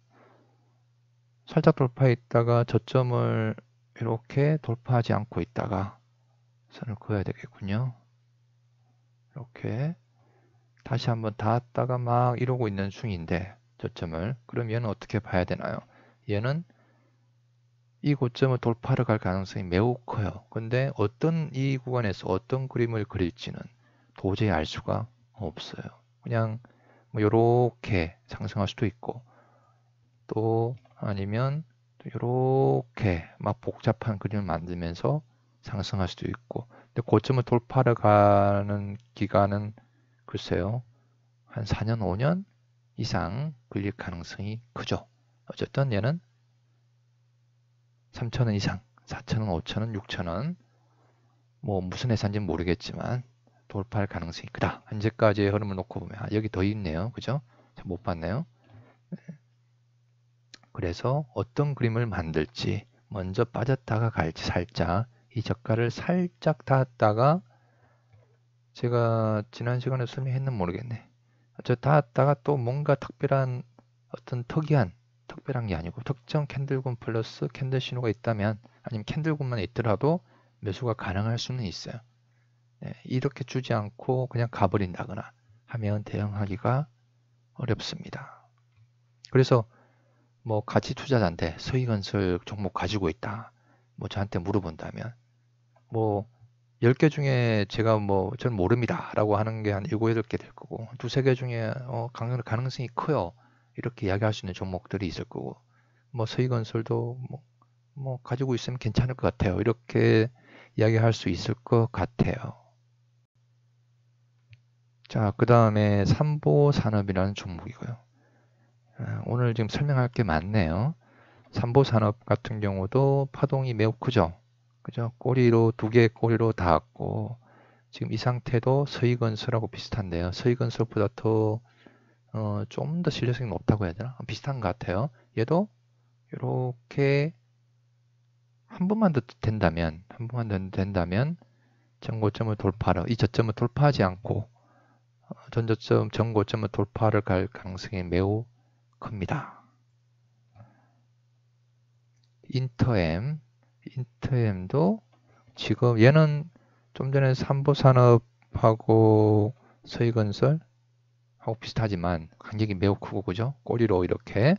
[SPEAKER 1] 살짝 돌파했다가 저점을 이렇게 돌파하지 않고 있다가 선을 그어야 되겠군요. 이렇게 다시 한번 닿았다가 막 이러고 있는 중인데 저점을 그럼 얘는 어떻게 봐야 되나요? 얘는 이 고점을 돌파하러 갈 가능성이 매우 커요. 근데 어떤 이 구간에서 어떤 그림을 그릴지는 도저히 알 수가 없어요. 그냥 뭐 요렇게 상승할 수도 있고 또 아니면 또 요렇게 막 복잡한 그림을 만들면서 상승할 수도 있고 근데 고점을 돌파하러 가는 기간은 글쎄요 한 4년 5년 이상 걸릴 가능성이 크죠. 어쨌든 얘는 3,000원 이상 4,000원 5,000원 6,000원 뭐 무슨 회사인지는 모르겠지만 돌파할 가능성이 크다. 현재까지의 흐름을 놓고 보면 여기 더 있네요. 그죠? 못 봤네요. 그래서 어떤 그림을 만들지 먼저 빠졌다가 갈지 살짝 이 저가를 살짝 닿았다가 제가 지난 시간에 설명했는지 모르겠네. 저 닿았다가 또 뭔가 특별한 어떤 특이한 게 아니고 특정 캔들군 플러스 캔들 신호가 있다면 아니면 캔들군만 있더라도 매수가 가능할 수는 있어요. 네, 이렇게 주지 않고 그냥 가버린다거나 하면 대응하기가 어렵습니다. 그래서 뭐 가치 투자자인데 서희건설 종목 가지고 있다. 뭐 저한테 물어본다면 뭐 10개 중에 제가 뭐 전 모릅니다 라고 하는 게 한 7, 8개 될 거고 두세 개 중에 가능성이 커요. 이렇게 이야기할 수 있는 종목들이 있을 거고 뭐 서희건설도 뭐 가지고 있으면 괜찮을 것 같아요. 이렇게 이야기할 수 있을 것 같아요. 자, 그 다음에 삼보산업이라는 종목이고요. 오늘 지금 설명할 게 많네요. 삼보산업 같은 경우도 파동이 매우 크죠. 그죠? 꼬리로 두 개의 꼬리로 닿았고 지금 이 상태도 서희건설하고 비슷한데요. 서희건설보다 더 좀 더 신뢰성이 높다고 해야 되나? 비슷한 것 같아요. 얘도 이렇게 한 번만 더 된다면 전고점을 돌파하러 이 저점을 돌파하지 않고 전저점 전고점을 돌파를 갈 가능성이 매우 큽니다. 인터엠도 지금 얘는 좀 전에 삼보산업하고 서희건설하고 비슷하지만 간격이 매우 크고 그죠? 꼬리로 이렇게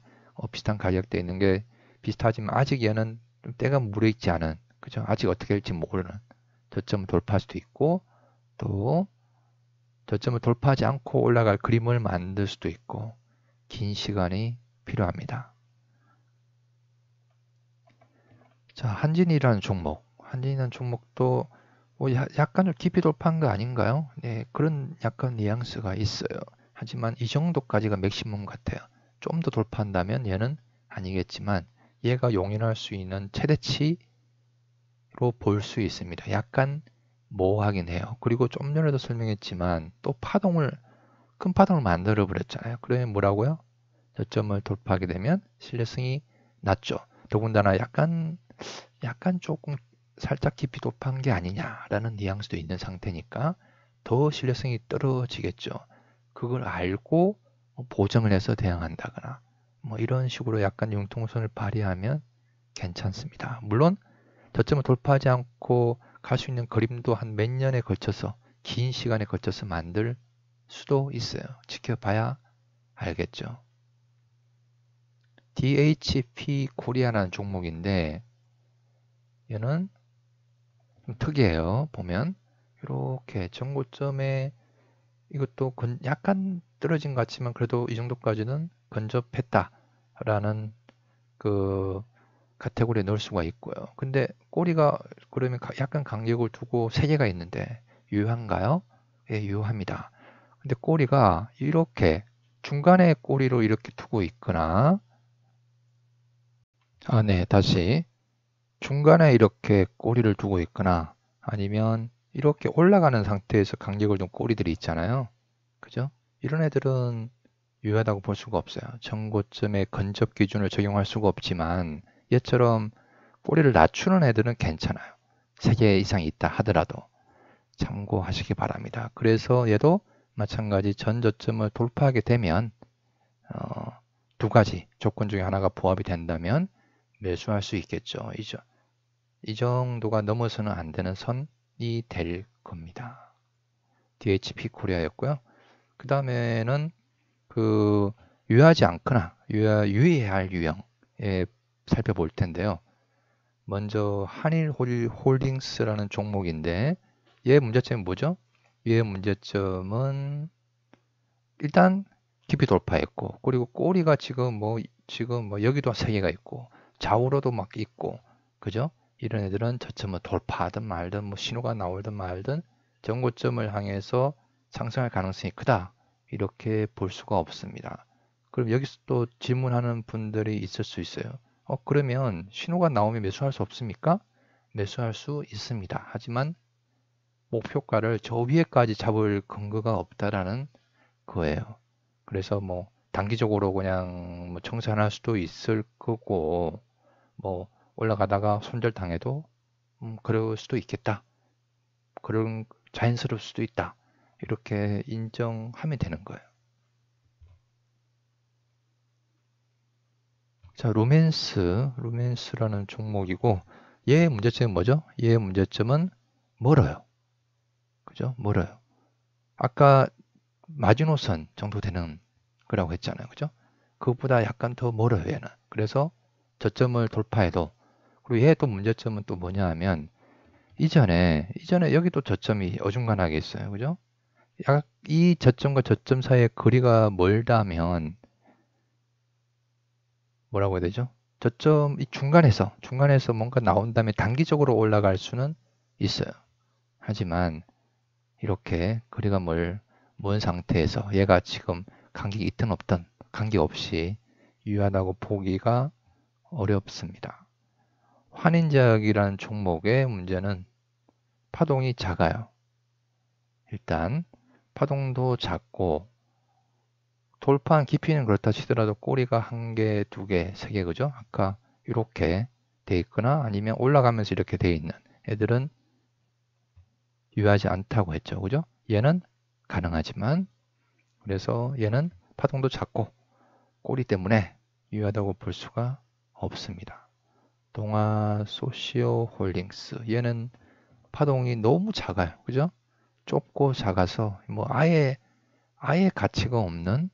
[SPEAKER 1] 비슷한 가격대에 있는 게 비슷하지만 아직 얘는 좀 때가 무르익지 않은 그죠? 아직 어떻게 될지 모르는 저점을 돌파할 수도 있고 또 저점을 돌파하지 않고 올라갈 그림을 만들 수도 있고 긴 시간이 필요합니다. 자, 한진이라는 종목도 뭐 약간 좀 깊이 돌파한 거 아닌가요? 네, 그런 약간 뉘앙스가 있어요. 하지만 이 정도까지가 맥시멈 같아요. 좀 더 돌파한다면 얘는 아니겠지만 얘가 용인할 수 있는 최대치로 볼 수 있습니다. 약간 모호하긴 해요. 그리고 좀 전에도 설명했지만 또 큰 파동을 만들어 버렸잖아요. 그러면 뭐라고요? 저점을 돌파하게 되면 신뢰성이 낮죠. 더군다나 약간 약간 조금 살짝 깊이 도파한 게 아니냐라는 뉘앙스도 있는 상태니까 더 신뢰성이 떨어지겠죠. 그걸 알고 보정을 해서 대응한다거나 뭐 이런 식으로 약간 융통성을 발휘하면 괜찮습니다. 물론 저점을 돌파하지 않고 갈 수 있는 그림도 한 몇 년에 걸쳐서 긴 시간에 걸쳐서 만들 수도 있어요. 지켜봐야 알겠죠. DHP 코리아라는 종목인데 얘는 좀 특이해요. 보면 이렇게 전고점에 이것도 약간 떨어진 것 같지만 그래도 이 정도까지는 근접했다라는 그 카테고리에 넣을 수가 있고요. 근데 꼬리가 그러면 약간 간격을 두고 세 개가 있는데 유효한가요? 예, 유효합니다. 근데 꼬리가 이렇게 중간에 꼬리로 이렇게 두고 있거나 네, 다시 중간에 이렇게 꼬리를 두고 있거나 아니면 이렇게 올라가는 상태에서 간격을 둔 꼬리들이 있잖아요. 그죠? 이런 애들은 유효하다고 볼 수가 없어요. 전고점의 근접 기준을 적용할 수가 없지만 얘처럼 꼬리를 낮추는 애들은 괜찮아요. 3개 이상 있다 하더라도 참고하시기 바랍니다. 그래서 얘도 마찬가지 전저점을 돌파하게 되면 두 가지 조건 중에 하나가 부합이 된다면 매수할 수 있겠죠. 이 정도가 넘어서는 안 되는 선이 될 겁니다. DHP 코리아였고요. 그 다음에는 유효하지 않거나 유의해야 할 유형에 살펴볼 텐데요. 먼저 한일홀딩스라는 종목인데 얘의 문제점이 뭐죠? 얘의 문제점은 일단 깊이 돌파했고 그리고 꼬리가 지금 뭐 여기도 3개가 있고 좌우로도 막 있고 그죠? 이런 애들은 저점을 돌파하든 말든 뭐 신호가 나오든 말든 전고점을 향해서 상승할 가능성이 크다 이렇게 볼 수가 없습니다. 그럼 여기서 또 질문하는 분들이 있을 수 있어요. 그러면 신호가 나오면 매수할 수 없습니까? 매수할 수 있습니다. 하지만 목표가를 저 위에까지 잡을 근거가 없다라는 거예요. 그래서 뭐 단기적으로 그냥 뭐 청산할 수도 있을 거고 뭐 올라가다가 손절당해도 그럴 수도 있겠다. 그런 자연스러울 수도 있다. 이렇게 인정하면 되는 거예요. 자, 루멘스라는 종목이고 얘의 문제점은 뭐죠? 얘의 문제점은 멀어요. 그죠? 멀어요. 아까 마지노선 정도 되는 거라고 했잖아요. 그죠? 그것보다 약간 더 멀어요, 얘는. 그래서 저점을 돌파해도 그리고 얘의 또 문제점은 또 뭐냐 하면 이전에 여기도 저점이 어중간하게 있어요. 그죠? 이 저점과 저점 사이의 거리가 멀다면 뭐라고 해야 되죠? 저점 이 중간에서 뭔가 나온 다음에 단기적으로 올라갈 수는 있어요. 하지만 이렇게 거리가 먼 상태에서 얘가 지금 간격이 있든 없든 관계 없이 유효하다고 보기가 어렵습니다. 환인제약이라는 종목의 문제는 파동이 작아요. 일단 파동도 작고 돌파한 깊이는 그렇다 치더라도 꼬리가 1개, 2개, 3개 그죠? 아까 이렇게 돼 있거나 아니면 올라가면서 이렇게 돼 있는 애들은 유효하지 않다고 했죠. 그죠? 얘는 가능하지만 그래서 얘는 파동도 작고 꼬리 때문에 유효하다고 볼 수가 없습니다. 동아 소시오 홀딩스 얘는 파동이 너무 작아요. 그죠? 좁고 작아서 뭐 아예 가치가 없는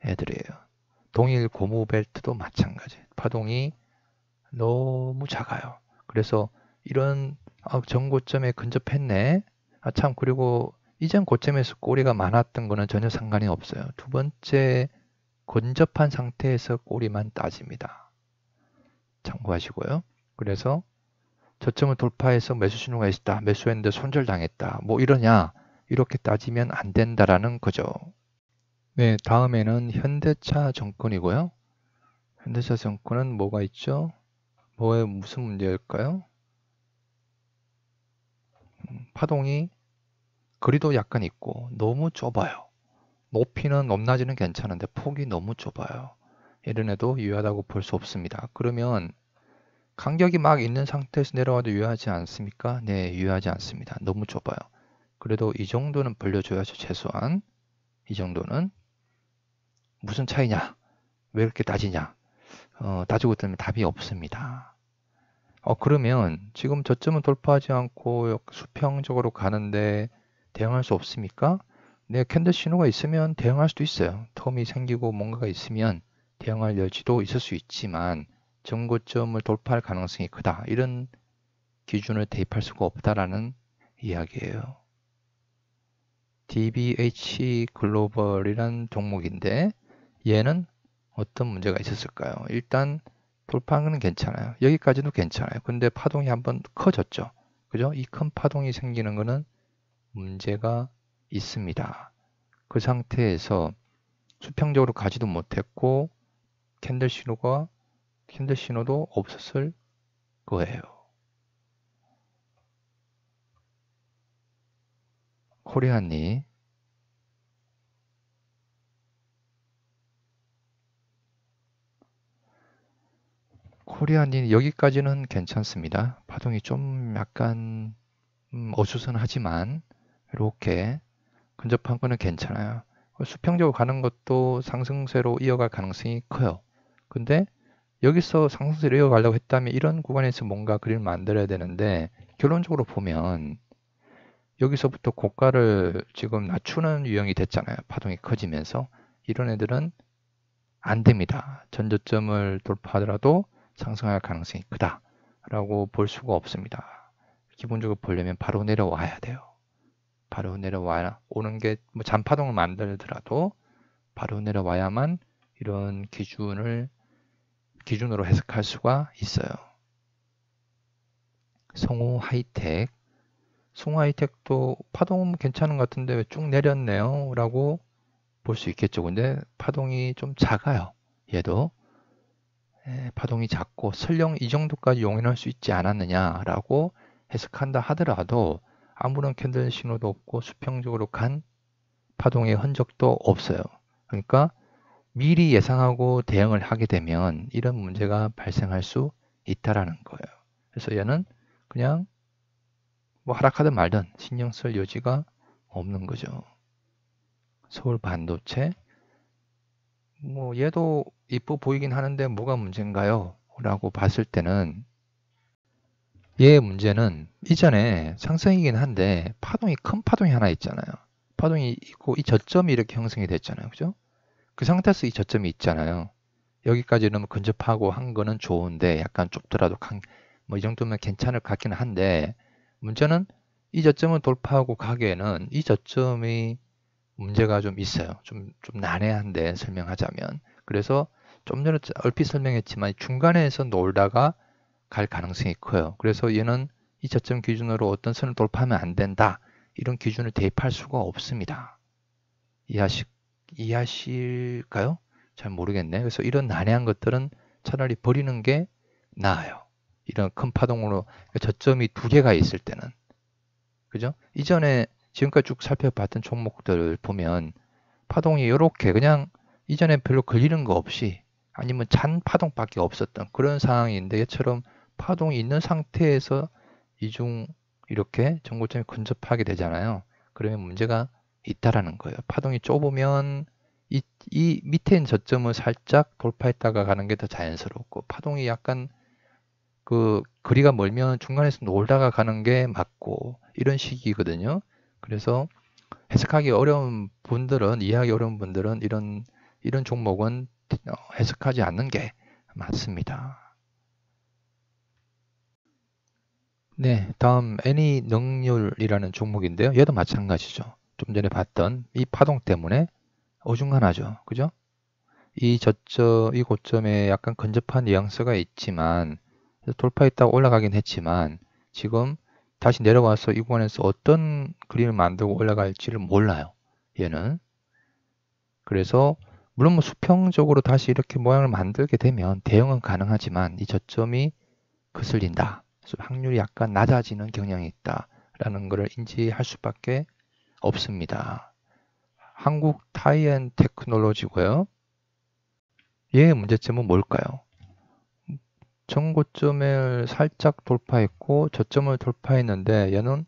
[SPEAKER 1] 애들이에요. 동일 고무 벨트도 마찬가지. 파동이 너무 작아요. 그래서 이런 전고점에 근접했네. 참 그리고 이전 고점에서 꼬리가 많았던 거는 전혀 상관이 없어요. 두 번째 근접한 상태에서 꼬리만 따집니다. 참고하시고요. 그래서 저점을 돌파해서 매수 신호가 있다. 매수했는데 손절당했다. 뭐 이러냐? 이렇게 따지면 안 된다라는 거죠. 네, 다음에는 현대차 정권이고요. 현대차 정권은 뭐가 있죠? 무슨 문제일까요? 파동이 거리도 약간 있고 너무 좁아요. 높이는 높낮이는 괜찮은데 폭이 너무 좁아요. 이런 애도 유효하다고 볼 수 없습니다. 그러면 간격이 막 있는 상태에서 내려와도 유효하지 않습니까? 네, 유효하지 않습니다. 너무 좁아요. 그래도 이 정도는 벌려줘야죠, 최소한. 이 정도는. 무슨 차이냐? 왜 이렇게 따지냐? 따지고 있다면 답이 없습니다. 그러면 지금 저점은 돌파하지 않고 수평적으로 가는데 대응할 수 없습니까? 네, 캔들 신호가 있으면 대응할 수도 있어요. 텀이 생기고 뭔가가 있으면 대응할 여지도 있을 수 있지만 전고점을 돌파할 가능성이 크다. 이런 기준을 대입할 수가 없다라는 이야기예요. DBH 글로벌이란 종목인데 얘는 어떤 문제가 있었을까요? 일단 돌파하는 건 괜찮아요. 여기까지도 괜찮아요. 근데 파동이 한번 커졌죠. 그죠? 이 큰 파동이 생기는 거는 문제가 있습니다. 그 상태에서 수평적으로 가지도 못했고 캔들 신호도 없었을 거예요. 코리안이 여기까지는 괜찮습니다. 파동이 좀 약간 어수선하지만 이렇게 근접한 거는 괜찮아요. 수평적으로 가는 것도 상승세로 이어갈 가능성이 커요. 근데 여기서 상승세로 이어가려고 했다면 이런 구간에서 뭔가 그림을 만들어야 되는데 결론적으로 보면 여기서부터 고가를 지금 낮추는 유형이 됐잖아요. 파동이 커지면서 이런 애들은 안 됩니다. 전저점을 돌파하더라도 상승할 가능성이 크다 라고 볼 수가 없습니다. 기본적으로 보려면 바로 내려와야 돼요. 바로 내려와야 오는 게 뭐 잔파동을 만들더라도 바로 내려와야만 이런 기준으로 해석할 수가 있어요. 성우 하이텍도 파동 괜찮은 것 같은데 왜 쭉 내렸네요 라고 볼 수 있겠죠. 근데 파동이 좀 작아요. 얘도 파동이 작고 설령 이 정도까지 용인할 수 있지 않았느냐라고 해석한다 하더라도 아무런 캔들 신호도 없고 수평적으로 간 파동의 흔적도 없어요. 그러니까 미리 예상하고 대응을 하게 되면 이런 문제가 발생할 수 있다라는 거예요. 그래서 얘는 그냥 뭐 하락하든 말든 신경 쓸 여지가 없는 거죠. 서울 반도체 뭐 얘도 이뻐 보이긴 하는데 뭐가 문제인가요? 라고 봤을 때는 얘의 문제는 이전에 상승이긴 한데 큰 파동이 하나 있잖아요. 파동이 있고 이 저점이 이렇게 형성이 됐잖아요. 그죠? 그 상태에서 이 저점이 있잖아요. 여기까지는 뭐 근접하고 한 거는 좋은데 약간 좁더라도 뭐 이 정도면 괜찮을 것 같기는 한데 문제는 이 저점을 돌파하고 가기에는 이 저점이 문제가 좀 있어요. 좀 난해한데 설명하자면. 그래서 좀 전에 얼핏 설명했지만 중간에서 놀다가 갈 가능성이 커요. 그래서 얘는 이 저점 기준으로 어떤 선을 돌파하면 안 된다. 이런 기준을 대입할 수가 없습니다. 이해하실까요? 잘 모르겠네. 그래서 이런 난해한 것들은 차라리 버리는 게 나아요. 이런 큰 파동으로 저점이 두 개가 있을 때는. 그죠? 이전에 지금까지 쭉 살펴봤던 종목들 보면 파동이 이렇게 그냥 이전에 별로 걸리는 거 없이 아니면 잔 파동밖에 없었던 그런 상황인데 얘처럼 파동이 있는 상태에서 이중 이렇게 전고점이 근접하게 되잖아요. 그러면 문제가 있다라는 거예요. 파동이 좁으면 이 밑에 있는 저점을 살짝 돌파했다가 가는 게 더 자연스럽고 파동이 약간 그 거리가 멀면 중간에서 놀다가 가는 게 맞고 이런 식이거든요. 그래서 해석하기 어려운 분들은 이해하기 어려운 분들은 이런 종목은 해석하지 않는 게 맞습니다. 네, 다음 애니 능률이라는 종목인데요. 얘도 마찬가지죠. 좀 전에 봤던 이 파동 때문에 어중간하죠. 그죠? 이 고점에 약간 근접한 뉘앙스가 있지만 돌파했다고 올라가긴 했지만 지금 다시 내려와서 이 구간에서 어떤 그림을 만들고 올라갈지를 몰라요. 얘는. 그래서 물론 뭐 수평적으로 다시 이렇게 모양을 만들게 되면 대응은 가능하지만 이 저점이 거슬린다. 그래서 확률이 약간 낮아지는 경향이 있다라는 것을 인지할 수밖에 없습니다. 한국 타이앤 테크놀로지고요. 얘의 문제점은 뭘까요? 전고점을 살짝 돌파했고 저점을 돌파했는데 얘는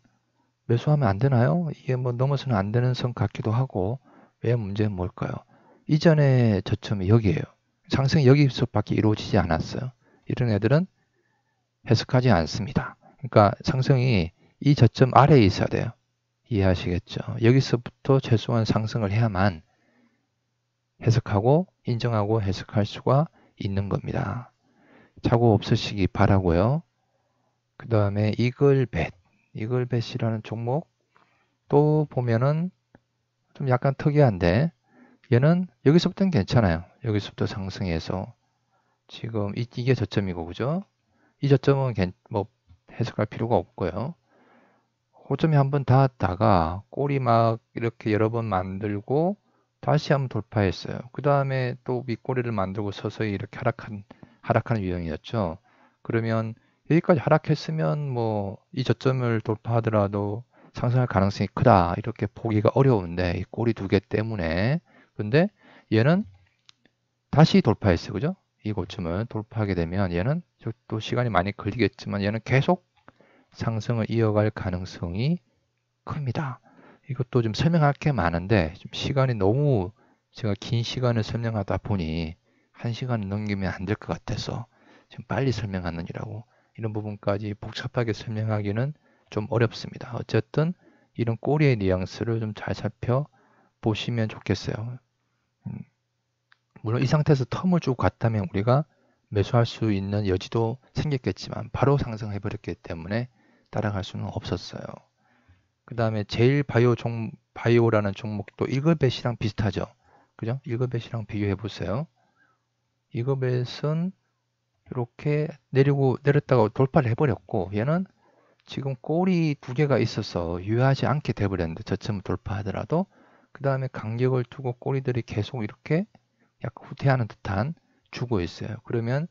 [SPEAKER 1] 매수하면 안 되나요? 이게 뭐 넘어서는 안 되는 선 같기도 하고 왜 문제는 뭘까요? 이전에 저점이 여기에요. 상승이 여기서밖에 이루어지지 않았어요. 이런 애들은 해석하지 않습니다. 그러니까 상승이 이 저점 아래에 있어야 돼요. 이해하시겠죠? 여기서부터 최소한 상승을 해야만 해석하고 인정하고 해석할 수가 있는 겁니다. 착오 없으시기 바라고요. 그 다음에 이글벳이라는 종목 또 보면은 좀 약간 특이한데 얘는 여기서부터는 괜찮아요. 여기서부터 상승해서 지금 이게 저점이고 그죠? 이 저점은 뭐 해석할 필요가 없고요. 고점이 한번 닿았다가 꼬리 막 이렇게 여러 번 만들고 다시 한번 돌파했어요. 그 다음에 또 윗꼬리를 만들고 서서히 이렇게 하락하는 유형이었죠. 그러면 여기까지 하락했으면 뭐 이 저점을 돌파하더라도 상승할 가능성이 크다 이렇게 보기가 어려운데 이 꼬리 두 개 때문에 근데 얘는 다시 돌파했어요. 그죠? 이 고점을 돌파하게 되면 얘는 또 시간이 많이 걸리겠지만 얘는 계속 상승을 이어갈 가능성이 큽니다. 이것도 좀 설명할 게 많은데 좀 시간이 너무 제가 긴 시간을 설명하다 보니 1시간을 넘기면 안 될 것 같아서 지금 빨리 설명하느니라고 이런 부분까지 복잡하게 설명하기는 좀 어렵습니다. 어쨌든 이런 꼬리의 뉘앙스를 좀 잘 살펴보시면 좋겠어요. 물론 이 상태에서 텀을 주고 갔다면 우리가 매수할 수 있는 여지도 생겼겠지만 바로 상승해버렸기 때문에 따라갈 수는 없었어요. 그 다음에 제일 바이오라는 종목도 이글벳이랑 비슷하죠. 그죠? 이글벳이랑 비교해 보세요. 이글벳은 이렇게 내렸다가 돌파를 해버렸고 얘는 지금 꼬리 두 개가 있어서 유효하지 않게 돼버렸는데 저점을 돌파하더라도 그 다음에 간격을 두고 꼬리들이 계속 이렇게 약간 후퇴하는 듯한 주고 있어요. 그러면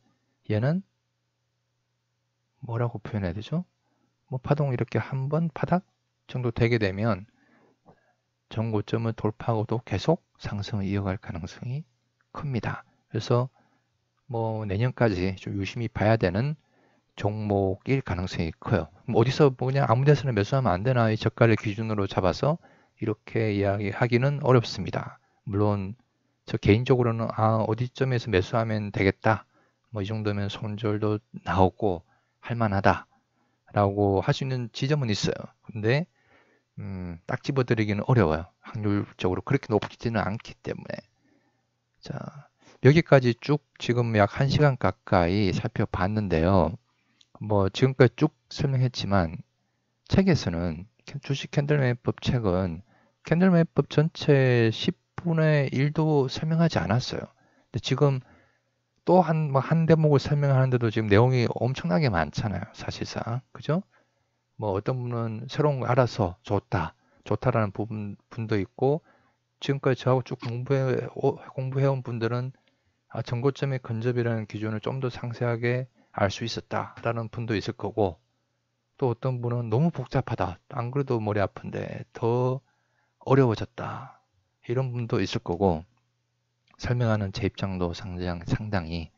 [SPEAKER 1] 얘는 뭐라고 표현해야 되죠? 뭐 파동 이렇게 한번 바닥 정도 되게 되면 전고점을 돌파하고도 계속 상승을 이어갈 가능성이 큽니다. 그래서 뭐 내년까지 좀 유심히 봐야 되는 종목일 가능성이 커요. 어디서 뭐 그냥 아무 데서나 매수하면 안 되나 이 저가를 기준으로 잡아서 이렇게 이야기하기는 어렵습니다. 물론 저 개인적으로는 어디쯤에서 매수하면 되겠다. 뭐 이 정도면 손절도 나오고 할만하다 라고 할 수 있는 지점은 있어요. 근데 딱 집어드리기는 어려워요. 확률적으로 그렇게 높지는 않기 때문에. 자, 여기까지 쭉 지금 약 1시간 가까이 살펴봤는데요. 뭐 지금까지 쭉 설명했지만 책에서는 주식 캔들매법 책은 캔들매법 전체 10분의 1도 설명하지 않았어요. 근데 지금 또 한 대목을 설명하는데도 지금 내용이 엄청나게 많잖아요. 사실상. 그죠? 뭐 어떤 분은 새로운 걸 알아서 좋다라는 분도 있고 지금까지 저하고 쭉 공부해온 분들은 전고점의 근접이라는 기준을 좀 더 상세하게 알 수 있었다라는 분도 있을 거고 또 어떤 분은 너무 복잡하다. 안 그래도 머리 아픈데 더 어려워졌다. 이런 분도 있을 거고 설명하는 제 입장도 상당히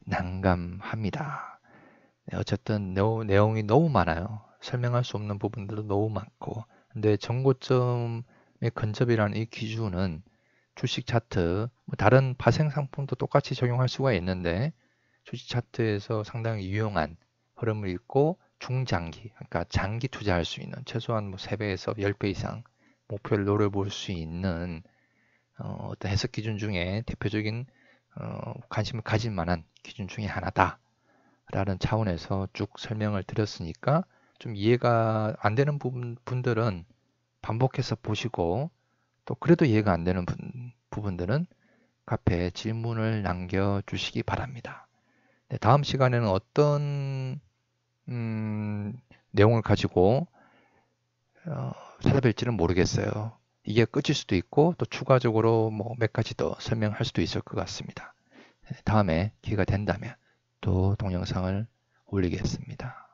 [SPEAKER 1] 난감합니다. 네, 어쨌든 내용이 너무 많아요. 설명할 수 없는 부분들도 너무 많고 근데 전고점의 근접이라는 이 기준은 주식 차트, 뭐 다른 파생 상품도 똑같이 적용할 수가 있는데 주식 차트에서 상당히 유용한 흐름을 읽고 중장기, 그러니까 장기 투자할 수 있는 최소한 뭐 3배에서 10배 이상 목표를 노려볼 수 있는 어떤 해석 기준 중에 대표적인 관심을 가질 만한 기준 중에 하나다 라는 차원에서 쭉 설명을 드렸으니까 좀 이해가 안 되는 분들은 반복해서 보시고 또 그래도 이해가 안 되는 부분들은 카페에 질문을 남겨주시기 바랍니다. 네, 다음 시간에는 어떤 내용을 가지고 찾아뵐지는 모르겠어요. 이게 끝일 수도 있고 또 추가적으로 뭐 몇 가지 더 설명할 수도 있을 것 같습니다. 다음에 기회가 된다면 또 동영상을 올리겠습니다.